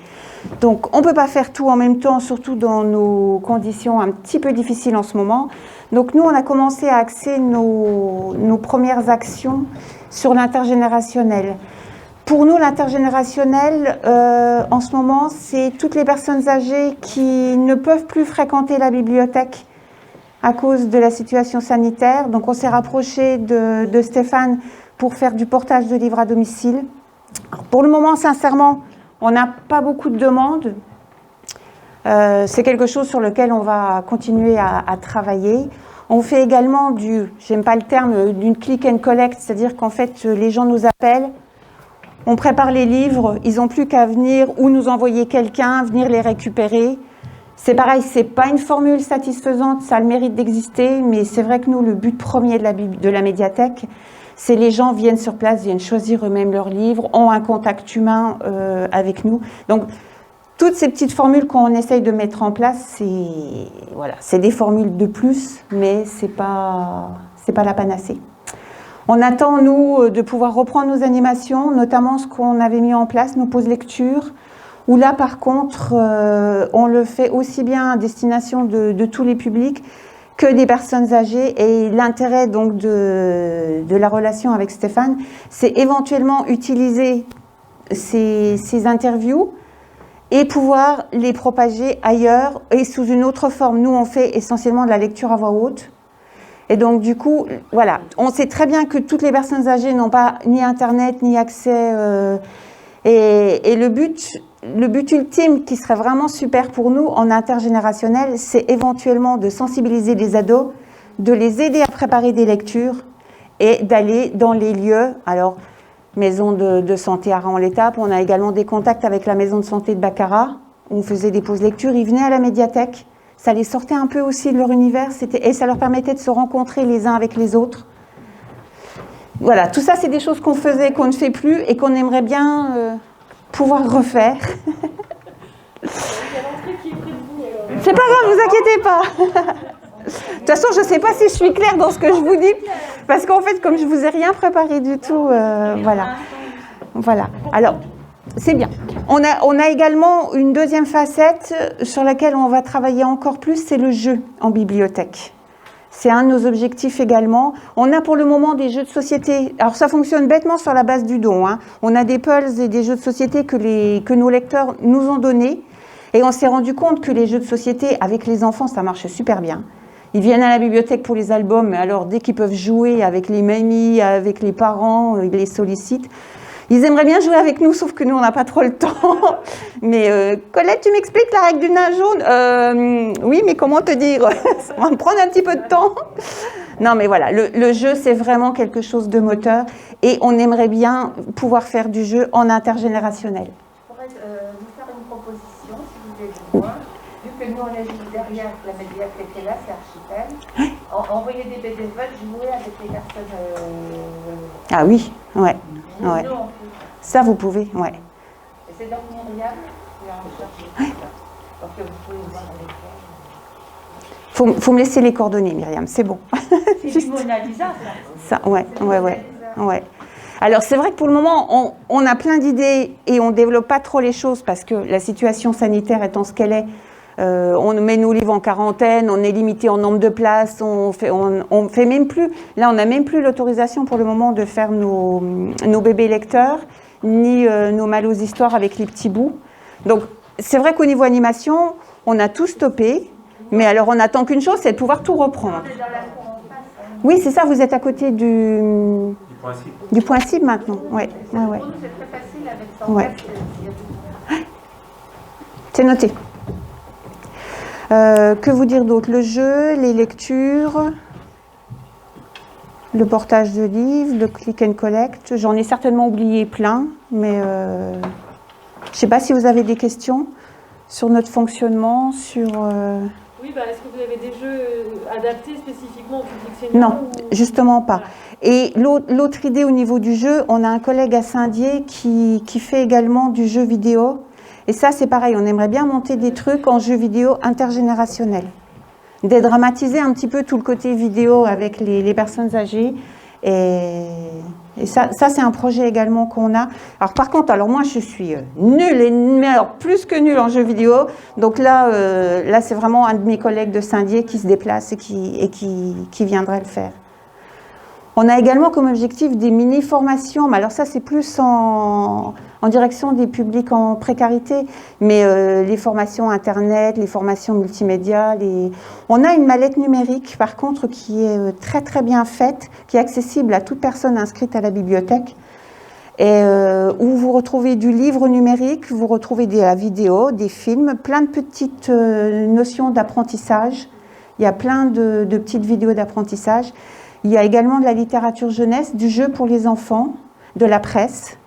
Speaker 9: Donc on ne peut pas faire tout en même temps, surtout dans nos conditions un petit peu difficiles en ce moment. Donc nous on a commencé à axer nos premières actions sur l'intergénérationnel. Pour nous, l'intergénérationnel, en ce moment, c'est toutes les personnes âgées qui ne peuvent plus fréquenter la bibliothèque à cause de la situation sanitaire. Donc on s'est rapproché de Stéphane pour faire du portage de livres à domicile. Alors, pour le moment, sincèrement, on n'a pas beaucoup de demandes. C'est quelque chose sur lequel on va continuer à travailler. On fait également j'aime pas le terme, d'une click and collect, c'est-à-dire qu'en fait, les gens nous appellent, on prépare les livres, ils n'ont plus qu'à venir ou nous envoyer quelqu'un, venir les récupérer. C'est pareil, c'est pas une formule satisfaisante, ça a le mérite d'exister, mais c'est vrai que nous, le but premier de la médiathèque, c'est les gens viennent sur place, viennent choisir eux-mêmes leurs livres, ont un contact humain avec nous. Donc, toutes ces petites formules qu'on essaye de mettre en place, c'est des formules de plus, mais c'est pas la panacée. On attend, nous, de pouvoir reprendre nos animations, notamment ce qu'on avait mis en place, nos pauses lecture, où là, par contre, on le fait aussi bien à destination de tous les publics que des personnes âgées. Et l'intérêt donc de la relation avec Stéphane, c'est éventuellement utiliser ces interviews et pouvoir les propager ailleurs et sous une autre forme. Nous, on fait essentiellement de la lecture à voix haute. Et donc, du coup, voilà, on sait très bien que toutes les personnes âgées n'ont pas ni Internet, ni accès. Et le but ultime qui serait vraiment super pour nous en intergénérationnel, c'est éventuellement de sensibiliser les ados, de les aider à préparer des lectures et d'aller dans les lieux. Alors, maison de santé à Raon-l'Étape, on a également des contacts avec la maison de santé de Baccarat, où on faisait des pauses lecture, ils venaient à la médiathèque. Ça les sortait un peu aussi de leur univers et ça leur permettait de se rencontrer les uns avec les autres. Voilà, tout ça, c'est des choses qu'on faisait, qu'on ne fait plus et qu'on aimerait bien pouvoir refaire. C'est pas grave, vous inquiétez pas. De toute façon, je ne sais pas si je suis claire dans ce que je vous dis, parce qu'en fait, comme je ne vous ai rien préparé du tout, voilà. Alors, c'est bien. On a également une deuxième facette sur laquelle on va travailler encore plus, c'est le jeu en bibliothèque. C'est un de nos objectifs également. On a pour le moment des jeux de société. Alors ça fonctionne bêtement sur la base du don. On a des puzzles et des jeux de société que nos lecteurs nous ont donnés. Et on s'est rendu compte que les jeux de société avec les enfants, ça marche super bien. Ils viennent à la bibliothèque pour les albums, mais alors dès qu'ils peuvent jouer avec les mamies, avec les parents, ils les sollicitent. Ils aimeraient bien jouer avec nous, sauf que nous, on n'a pas trop le temps. Mais Colette, tu m'expliques la règle du nain jaune ? Oui, mais comment te dire ? Ça va me prendre un petit peu de temps. Non, mais voilà, le jeu, c'est vraiment quelque chose de moteur et on aimerait bien pouvoir faire du jeu en intergénérationnel.
Speaker 5: Je pourrais vous faire une proposition, si vous voulez bien. Vu que nous, on est juste derrière la médiathèque est là, c'est Archipel. Envoyer des bénévoles jouer avec les personnes.
Speaker 9: Ah oui, ouais.
Speaker 5: Nous,
Speaker 9: Ouais.
Speaker 5: on peut.
Speaker 9: Ça, vous pouvez, ouais.
Speaker 5: Et c'est donc Myriam qui est en charge de ça. Donc vous pouvez voir avec elle.
Speaker 9: Faut me laisser les coordonnées, Myriam, c'est bon.
Speaker 7: C'est du Mona Lisa, ça.
Speaker 9: Ça, ouais. Alors, c'est vrai que pour le moment, on a plein d'idées et on ne développe pas trop les choses parce que la situation sanitaire étant ce qu'elle est, on met nos livres en quarantaine, on est limité en nombre de places, on fait même plus, là, on n'a même plus l'autorisation pour le moment de faire nos bébés lecteurs, ni nos mal aux histoires avec les petits bouts. Donc, c'est vrai qu'au niveau animation, on a tout stoppé, mais alors on n'attend qu'une chose, c'est de pouvoir tout reprendre. Oui, c'est ça, vous êtes à côté du point cible maintenant. Ouais.
Speaker 5: C'est très facile avec son
Speaker 9: Ouais.
Speaker 5: casque.
Speaker 9: C'est noté. Que vous dire d'autre? Le jeu, les lectures, le portage de livres, le click and collect. J'en ai certainement oublié plein, mais je ne sais pas si vous avez des questions sur notre fonctionnement, sur...
Speaker 1: Oui, est-ce que vous avez des jeux adaptés spécifiquement au public senior?
Speaker 9: Non, justement pas. Et l'autre idée au niveau du jeu, on a un collègue à Saint-Dié qui fait également du jeu vidéo. Et ça, c'est pareil, on aimerait bien monter des trucs en jeu vidéo intergénérationnel. Dédramatiser un petit peu tout le côté vidéo avec les personnes âgées. Et ça c'est un projet également qu'on a. Alors par contre, moi je suis nulle, mais alors plus que nulle en jeu vidéo. Donc là c'est vraiment un de mes collègues de Saint-Dié qui se déplace et qui viendrait le faire. On a également comme objectif des mini-formations, mais alors ça c'est plus en direction des publics en précarité, mais les formations internet, les formations multimédia, on a une mallette numérique par contre qui est très très bien faite, qui est accessible à toute personne inscrite à la bibliothèque, et où vous retrouvez du livre numérique, vous retrouvez de la vidéo, des films, plein de petites notions d'apprentissage, il y a plein de petites vidéos d'apprentissage. Il y a également de la littérature jeunesse, du jeu pour les enfants, de la presse.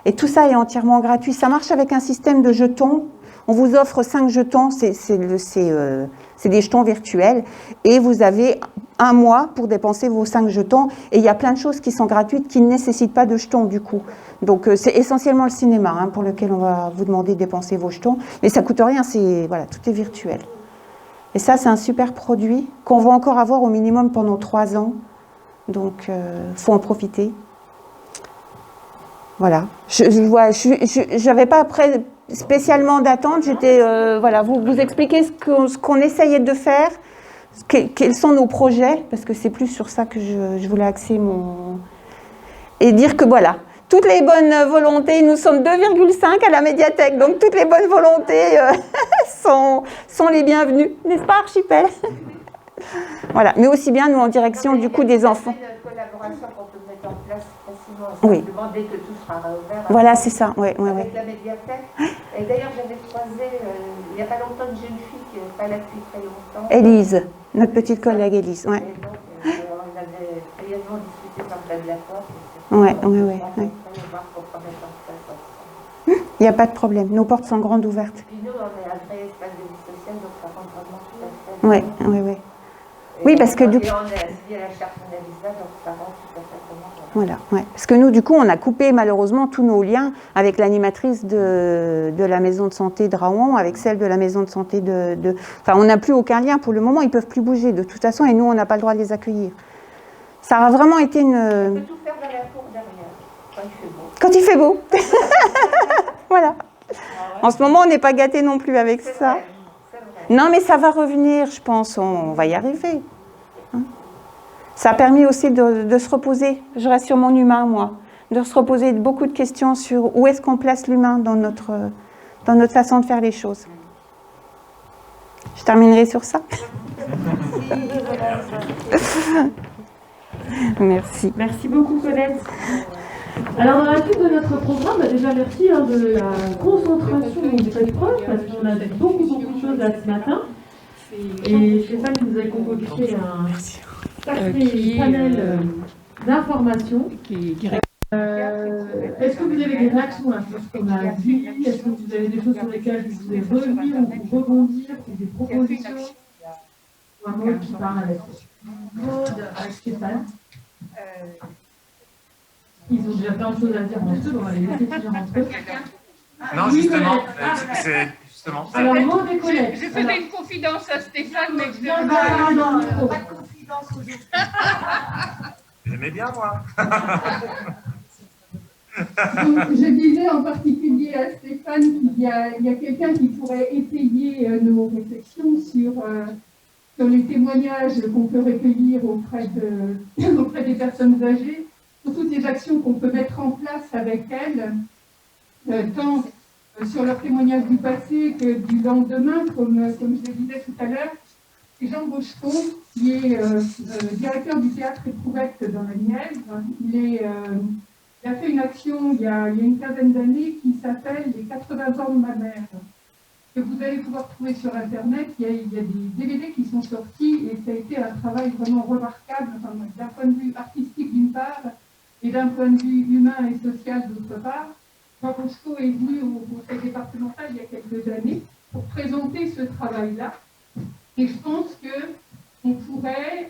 Speaker 9: Et tout ça est entièrement gratuit. Ça marche avec un système de jetons. On vous offre 5 jetons, c'est des jetons virtuels. Et vous avez un mois pour dépenser vos 5 jetons. Et il y a plein de choses qui sont gratuites, qui ne nécessitent pas de jetons du coup. Donc c'est essentiellement le cinéma pour lequel on va vous demander de dépenser vos jetons. Mais ça ne coûte rien, voilà, tout est virtuel. Et ça, c'est un super produit qu'on va encore avoir au minimum pendant 3 ans. Donc, faut en profiter. Voilà. Je n'avais pas spécialement d'attente. J'étais, voilà, vous expliquer ce qu'on essayait de faire, quels sont nos projets, parce que c'est plus sur ça que je voulais axer et dire que voilà, toutes les bonnes volontés, nous sommes 2,5 à la médiathèque, donc toutes les bonnes volontés sont les bienvenues, n'est-ce pas Archipel? Voilà, mais aussi bien nous en direction du coup des enfants.
Speaker 5: Une collaboration qu'on peut mettre en place facilement,
Speaker 9: Oui.
Speaker 5: simplement dès que tout sera réouvert.
Speaker 9: Voilà, c'est ça, ouais.
Speaker 5: Avec la médiathèque. Et d'ailleurs, j'avais croisé il n'y a pas longtemps une jeune fille qui n'est pas là depuis très longtemps.
Speaker 9: Élise, notre petite collègue Élise, ouais.
Speaker 5: Et donc, on avait brièvement discuté par le de la porte.
Speaker 9: Ouais.
Speaker 5: Pour mettre en place.
Speaker 9: Il n'y a pas de problème, nos portes sont grandes ouvertes.
Speaker 5: Puis nous, on est un vrai espace de vie sociale, donc ça rentre vraiment tout à fait.
Speaker 9: Ouais. Oui, parce que du coup...
Speaker 5: Et on est assis à la charte Mona Lisa, donc ça rentre tout à fait comment.
Speaker 9: Voilà, ouais. Parce que nous, du coup, on a coupé malheureusement tous nos liens avec l'animatrice de la maison de santé de Raon, avec celle de la maison de santé Enfin, on n'a plus aucun lien pour le moment, ils ne peuvent plus bouger de toute façon, et nous, on n'a pas le droit de les accueillir. Ça a vraiment été une...
Speaker 5: On peut tout faire dans la cour derrière,
Speaker 9: quand il fait beau. Voilà. En ce moment, on n'est pas gâtés non plus avec ça. Non, mais ça va revenir, je pense, on va y arriver. Ça a permis aussi de se reposer, je reste sur mon humain, moi, de se reposer beaucoup de questions sur où est-ce qu'on place l'humain dans notre façon de faire les choses. Je terminerai sur ça. Merci.
Speaker 14: Merci beaucoup, Colette. Alors, dans la suite de notre programme, déjà merci de la concentration dont vous faites preuve, parce qu'on a beaucoup de choses là ce matin. Et Stéphane nous a concocté sacré panel d'informations. Est-ce que vous avez des réactions à ce qu'on a dit? Est-ce que vous avez des choses sur lesquelles vous voulez revenir ou rebondir, ou des propositions? Ou un mot qui parle avec Maud, avec Stéphane. Ils ont déjà plein de choses à dire entre eux, on va les laisser dire entre eux.
Speaker 2: Non, justement, c'est justement.
Speaker 14: Alors, Maud et Colette.
Speaker 16: Je faisais une confidence à Stéphane, mais je
Speaker 14: Non,
Speaker 16: pas de confidence aujourd'hui.
Speaker 2: J'aimais bien, moi.
Speaker 6: Donc, je disais en particulier à Stéphane qu'il y a quelqu'un qui pourrait étayer nos réflexions sur les témoignages qu'on peut recueillir auprès des personnes âgées, sur toutes les actions qu'on peut mettre en place avec elles, tant sur leurs témoignages du passé que du lendemain, comme je le disais tout à l'heure. C'est Jean Bocheron, qui est directeur du théâtre Éprouvette dans la Nièvre. Il a fait une action il y a une quinzaine d'années qui s'appelle les 80 ans de ma mère, que vous allez pouvoir trouver sur Internet. Il y a des DVD qui sont sortis et ça a été un travail vraiment remarquable, enfin, d'un point de vue artistique d'une part et d'un point de vue humain et social d'autre part. Jean Bocheron est venu au conseil départemental il y a quelques années pour présenter ce travail-là. Et je pense qu'on pourrait,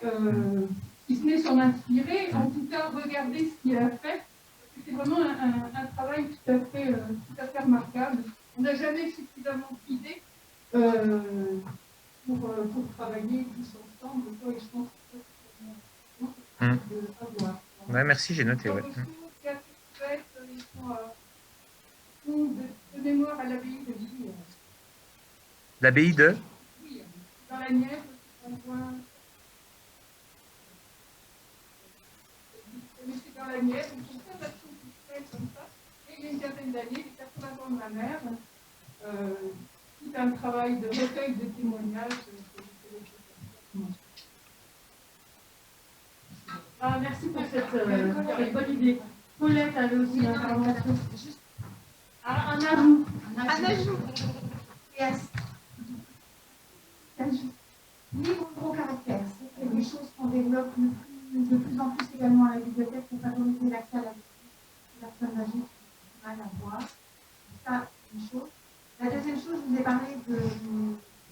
Speaker 6: si ce n'est s'en inspirer, en tout cas regarder ce qu'il a fait. C'est vraiment un travail tout à fait remarquable. On n'a jamais suffisamment d'idées pour travailler tous ensemble. Et je pense que c'est avoir.
Speaker 2: Ouais, merci, j'ai noté. Ouais.
Speaker 6: De mémoire à l'abbaye de Ville.
Speaker 2: L'abbaye de
Speaker 6: Oui, dans la Nièvre, on voit. C'est dans la Nièvre, ils font plein d'actions culturelles comme ça. Et il y a une quinzaine d'années, les 80 ans de ma mère, tout un travail de recueil de témoignages.
Speaker 14: Ah, merci pour cette bonne idée. Colette avait aussi une intervention. Un ajout.
Speaker 5: Un ajout. Yes. Livre au gros caractère. C'est des choses qu'on développe de plus en plus également à la bibliothèque pour favoriser l'accès à la lecture des personnes âgées qui ont mal à voir. Ça, c'est une chose. La deuxième chose, je vous ai parlé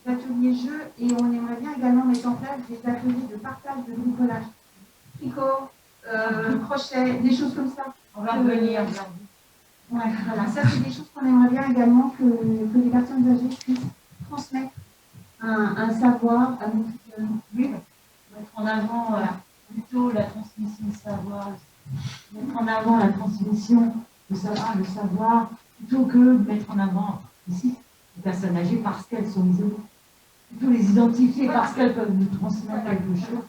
Speaker 5: d'ateliers jeux et on aimerait bien également mettre en place des ateliers de partage de bricolage. Tricot, crochet, des choses comme ça.
Speaker 7: On va revenir.
Speaker 5: Ouais, voilà, ça c'est des choses qu'on aimerait bien également que les personnes âgées puissent transmettre un savoir à nos futurs.
Speaker 7: Oui, mettre en avant plutôt la transmission de savoir, mettre en avant la transmission de savoir, plutôt que mettre en avant ici les personnes âgées parce qu'elles sont isolées. Plutôt les identifier parce qu'elles peuvent nous transmettre quelque chose.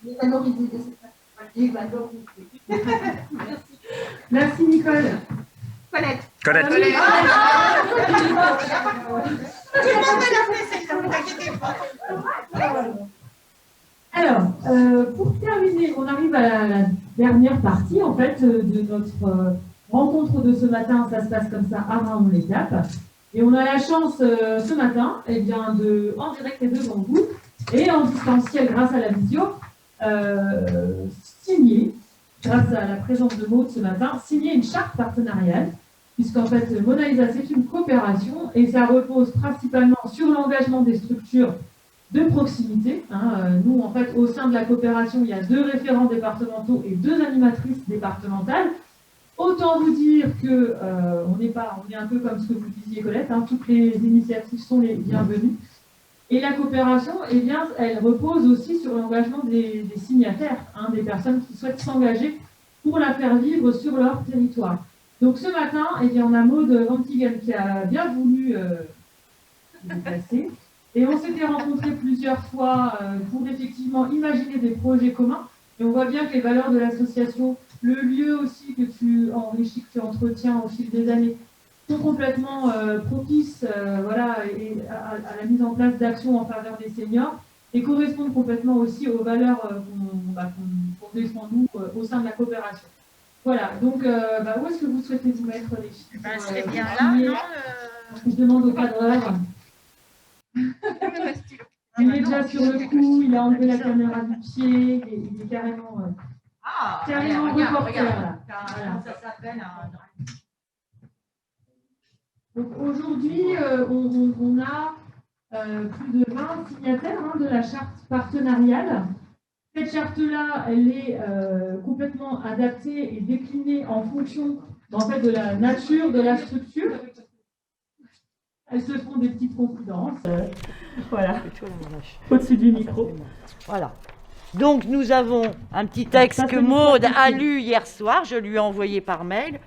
Speaker 5: Les valoriser de cette façon.
Speaker 14: Merci Nicole.
Speaker 5: Colette.
Speaker 2: Colette.
Speaker 14: Alors, pour terminer, on arrive à la dernière partie en fait de notre rencontre de ce matin. Ça se passe comme ça à Raon-l'Étape. Et on a la chance ce matin, eh bien, en direct et devant vous, et en distanciel grâce à la visio, signer, grâce à la présence de Maud ce matin, signer une charte partenariale, puisqu'en fait, Mona Lisa, c'est une coopération et ça repose principalement sur l'engagement des structures de proximité. Nous, en fait, au sein de la coopération, il y a 2 référents départementaux et 2 animatrices départementales. Autant vous dire que on est un peu comme ce que vous disiez, Colette, toutes les initiatives sont les bienvenues. Et la coopération, eh bien, elle repose aussi sur l'engagement des signataires, des personnes qui souhaitent s'engager pour la faire vivre sur leur territoire. Donc ce matin, eh bien, on a Maud Vantigen qui a bien voulu y passer. Et on s'était rencontrés plusieurs fois pour effectivement imaginer des projets communs. Et on voit bien que les valeurs de l'association, le lieu aussi que tu enrichis, que tu entretiens au fil des années, sont complètement propices et à la mise en place d'actions en faveur des seniors et correspondent complètement aussi aux valeurs qu'on défend nous au sein de la coopération. Voilà, donc où est-ce que vous souhaitez vous mettre les filles
Speaker 16: C'est bien là, non
Speaker 14: Je demande au cadreur. Il est déjà sur le coup, il a enlevé la caméra du pied, il est carrément, carrément reporter. Là. Voilà.
Speaker 7: Ça s'appelle
Speaker 14: Donc aujourd'hui, on a plus de 20 signataires de la charte partenariale. Cette charte-là, elle est complètement adaptée et déclinée en fonction en fait, de la nature de la structure. Elles se font des petites confidences. Voilà, au-dessus du micro.
Speaker 20: Voilà. Donc nous avons un petit texte que Maude a lu hier soir, je lui ai envoyé par mail.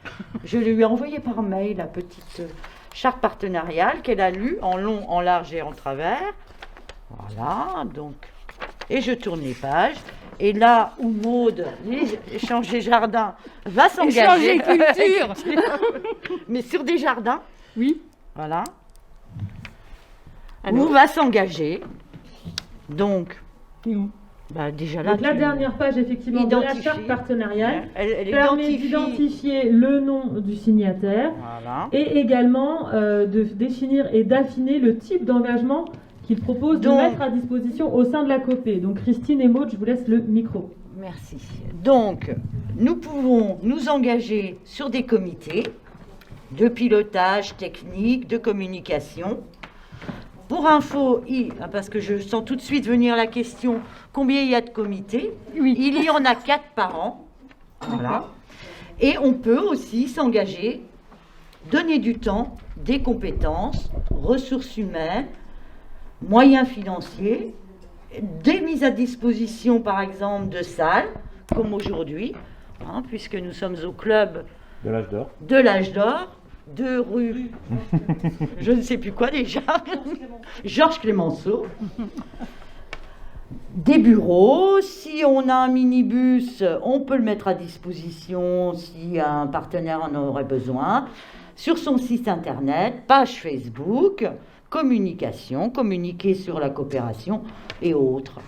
Speaker 20: Je lui ai envoyé par mail la petite charte partenariale qu'elle a lue en long, en large et en travers. Voilà, donc. Et je tourne les pages. Et là où Maude, échanger jardin, va s'engager.
Speaker 6: Échanger culture.
Speaker 20: Mais sur des jardins.
Speaker 6: Oui.
Speaker 20: Voilà.
Speaker 14: Alors.
Speaker 20: Où va s'engager. Donc. Bah déjà là,
Speaker 14: Donc la dernière page, effectivement, de la charte partenariale permet d'identifier le nom du signataire et également de définir et d'affiner le type d'engagement qu'il propose de mettre à disposition au sein de la COPE. Donc Christine et Maude, je vous laisse le micro.
Speaker 20: Merci. Donc, nous pouvons nous engager sur des comités de pilotage technique, de communication. Pour info, parce que je sens tout de suite venir la question, combien il y a de comités? Il y en a 4 par an. Voilà. Et on peut aussi s'engager, donner du temps, des compétences, ressources humaines, moyens financiers, des mises à disposition, par exemple, de salles, comme aujourd'hui, puisque nous sommes au club
Speaker 2: de l'âge d'or.
Speaker 20: De l'âge d'or. De rue, je ne sais plus quoi déjà, Georges Clémenceau. Des bureaux, si on a un minibus, on peut le mettre à disposition si un partenaire en aurait besoin. Sur son site internet, page Facebook, communication, communiquer sur la coopération et autres.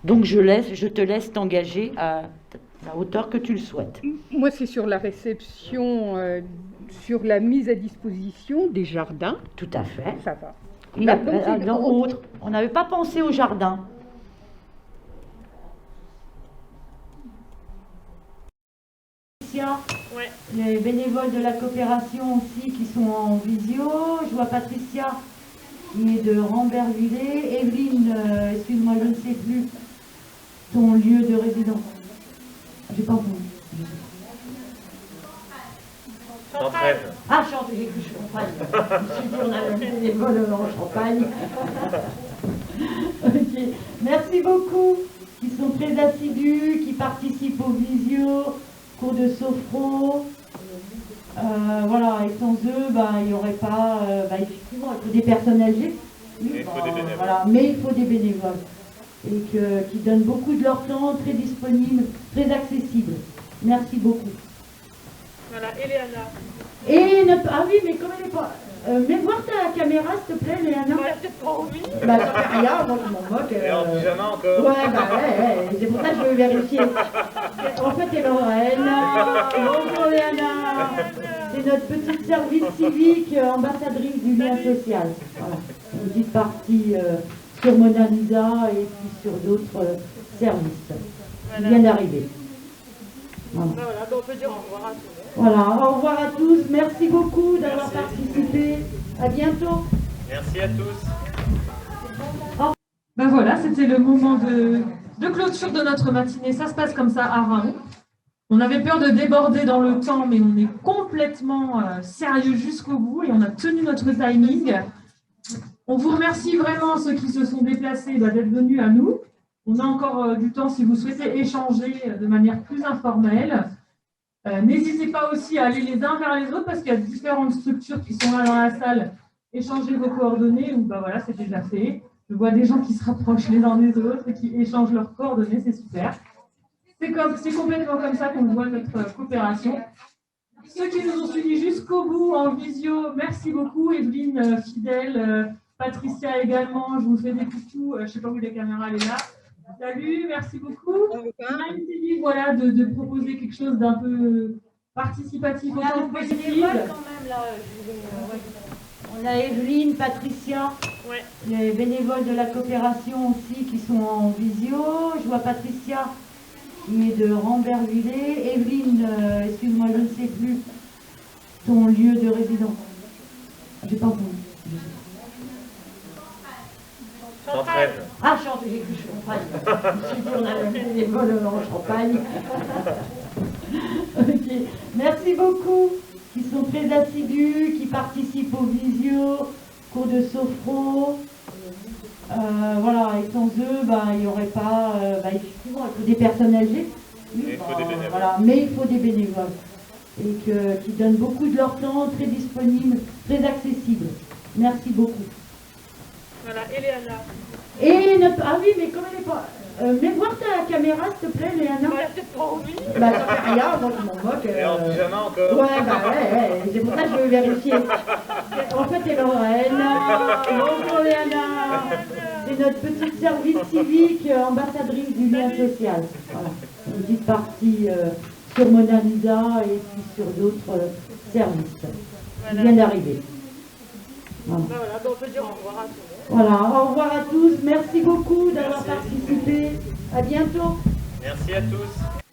Speaker 20: Donc je te laisse t'engager à la hauteur que tu le souhaites.
Speaker 6: Moi, c'est sur la réception, sur la mise à disposition des jardins.
Speaker 20: Tout à fait.
Speaker 6: Ça va.
Speaker 20: On n'avait pas pensé au jardin.
Speaker 7: Ouais. Les bénévoles de la coopération aussi qui sont en visio. Je vois Patricia qui est de Rambervillers. Evelyne, excuse-moi, je ne sais plus ton lieu de résidence. J'ai pas entendu.
Speaker 2: Champagne.
Speaker 7: Ah, Champagne, j'ai cru Champagne. Je suis dit, on a des bénévoles en Champagne. Ok. Merci beaucoup. Qui sont très assidus, qui participent aux visio, cours de sophro. Voilà, et sans eux, il n'y aurait pas. Effectivement, il faut des personnes âgées. Oui, il faut des bénévoles. Voilà, mais il faut des bénévoles. Et qui donnent beaucoup de leur temps, très disponibles, très accessibles. Merci beaucoup.
Speaker 1: Voilà, Eleana.
Speaker 7: Ah oui, mais comme elle n'est pas... mets voir ta caméra, s'il te plaît, Léana.
Speaker 1: Ouais, peut-être pas envie.
Speaker 7: Ça fait rien, moi je m'en moque.
Speaker 2: Et en pyjama encore.
Speaker 7: Ouais, c'est pour ça que je veux vérifier. En fait, elle est Lorraine. Bonjour Léana. C'est notre petite service civique, ambassadrice du lien social. Voilà, une petite partie sur Mona Lisa et puis sur d'autres services qui viennent d'arriver. Voilà.
Speaker 1: On peut dire au revoir à tous.
Speaker 7: Voilà, au revoir à tous. Merci beaucoup d'avoir participé. À bientôt.
Speaker 2: Merci à tous.
Speaker 14: Ben voilà, c'était le moment de clôture de notre matinée. Ça se passe comme ça à Raon. On avait peur de déborder dans le temps, mais on est complètement sérieux jusqu'au bout et on a tenu notre timing. On vous remercie vraiment, ceux qui se sont déplacés, d'être venus à nous. On a encore du temps si vous souhaitez échanger de manière plus informelle. N'hésitez pas aussi à aller les uns vers les autres parce qu'il y a différentes structures qui sont là dans la salle. Échangez vos coordonnées ou voilà, c'est déjà fait. Je vois des gens qui se rapprochent les uns des autres et qui échangent leurs coordonnées, c'est super. C'est complètement comme ça qu'on voit notre coopération. Ceux qui nous ont suivis jusqu'au bout en visio, merci beaucoup. Evelyne, fidèle, Patricia également, je vous fais des coucous. Je ne sais pas où la caméra elle est là. Salut, merci beaucoup. Marie, voilà, de proposer quelque chose d'un peu participatif autant que possible.
Speaker 7: Quand même, là,
Speaker 20: On a Evelyne, Patricia, les bénévoles de la coopération aussi qui sont en visio. Je vois Patricia qui est de Rambervillers. Evelyne, excuse-moi, je ne sais plus ton lieu de résidence. J'ai pas entendu.
Speaker 2: Champagne.
Speaker 20: Ah, Champagne, j'ai cru Champagne. Je suis dit, on a le bénévole en Champagne. Ok, merci beaucoup. Qui sont très assidus, qui participent aux visios, cours de sophro. Voilà, et sans eux, il n'y aurait pas, effectivement, il faut des personnes âgées. Oui,
Speaker 2: il faut des bénévoles.
Speaker 20: voilà, mais il faut des bénévoles. Et qui donnent beaucoup de leur temps, très disponibles, très accessibles. Merci beaucoup.
Speaker 1: Voilà, Eleana.
Speaker 20: Et ah oui, mais comme elle n'est pas... mets voir ta caméra, s'il te plaît, Léana.
Speaker 1: Peut-être pas envie.
Speaker 20: Ça fait rien, moi je m'en moque.
Speaker 2: Et en pyjama encore.
Speaker 20: Ouais, c'est pour ça que je veux vérifier. En fait, c'est Lorraine. Bonjour Léana. C'est notre petite service civique, ambassadrice du lien social. Voilà, une petite partie sur Mona Lisa et puis sur d'autres services qui viennent d'arriver. Voilà.
Speaker 1: On peut dire au revoir à tous.
Speaker 20: Voilà, au revoir à tous. Merci beaucoup d'avoir participé. À bientôt.
Speaker 2: Merci à tous.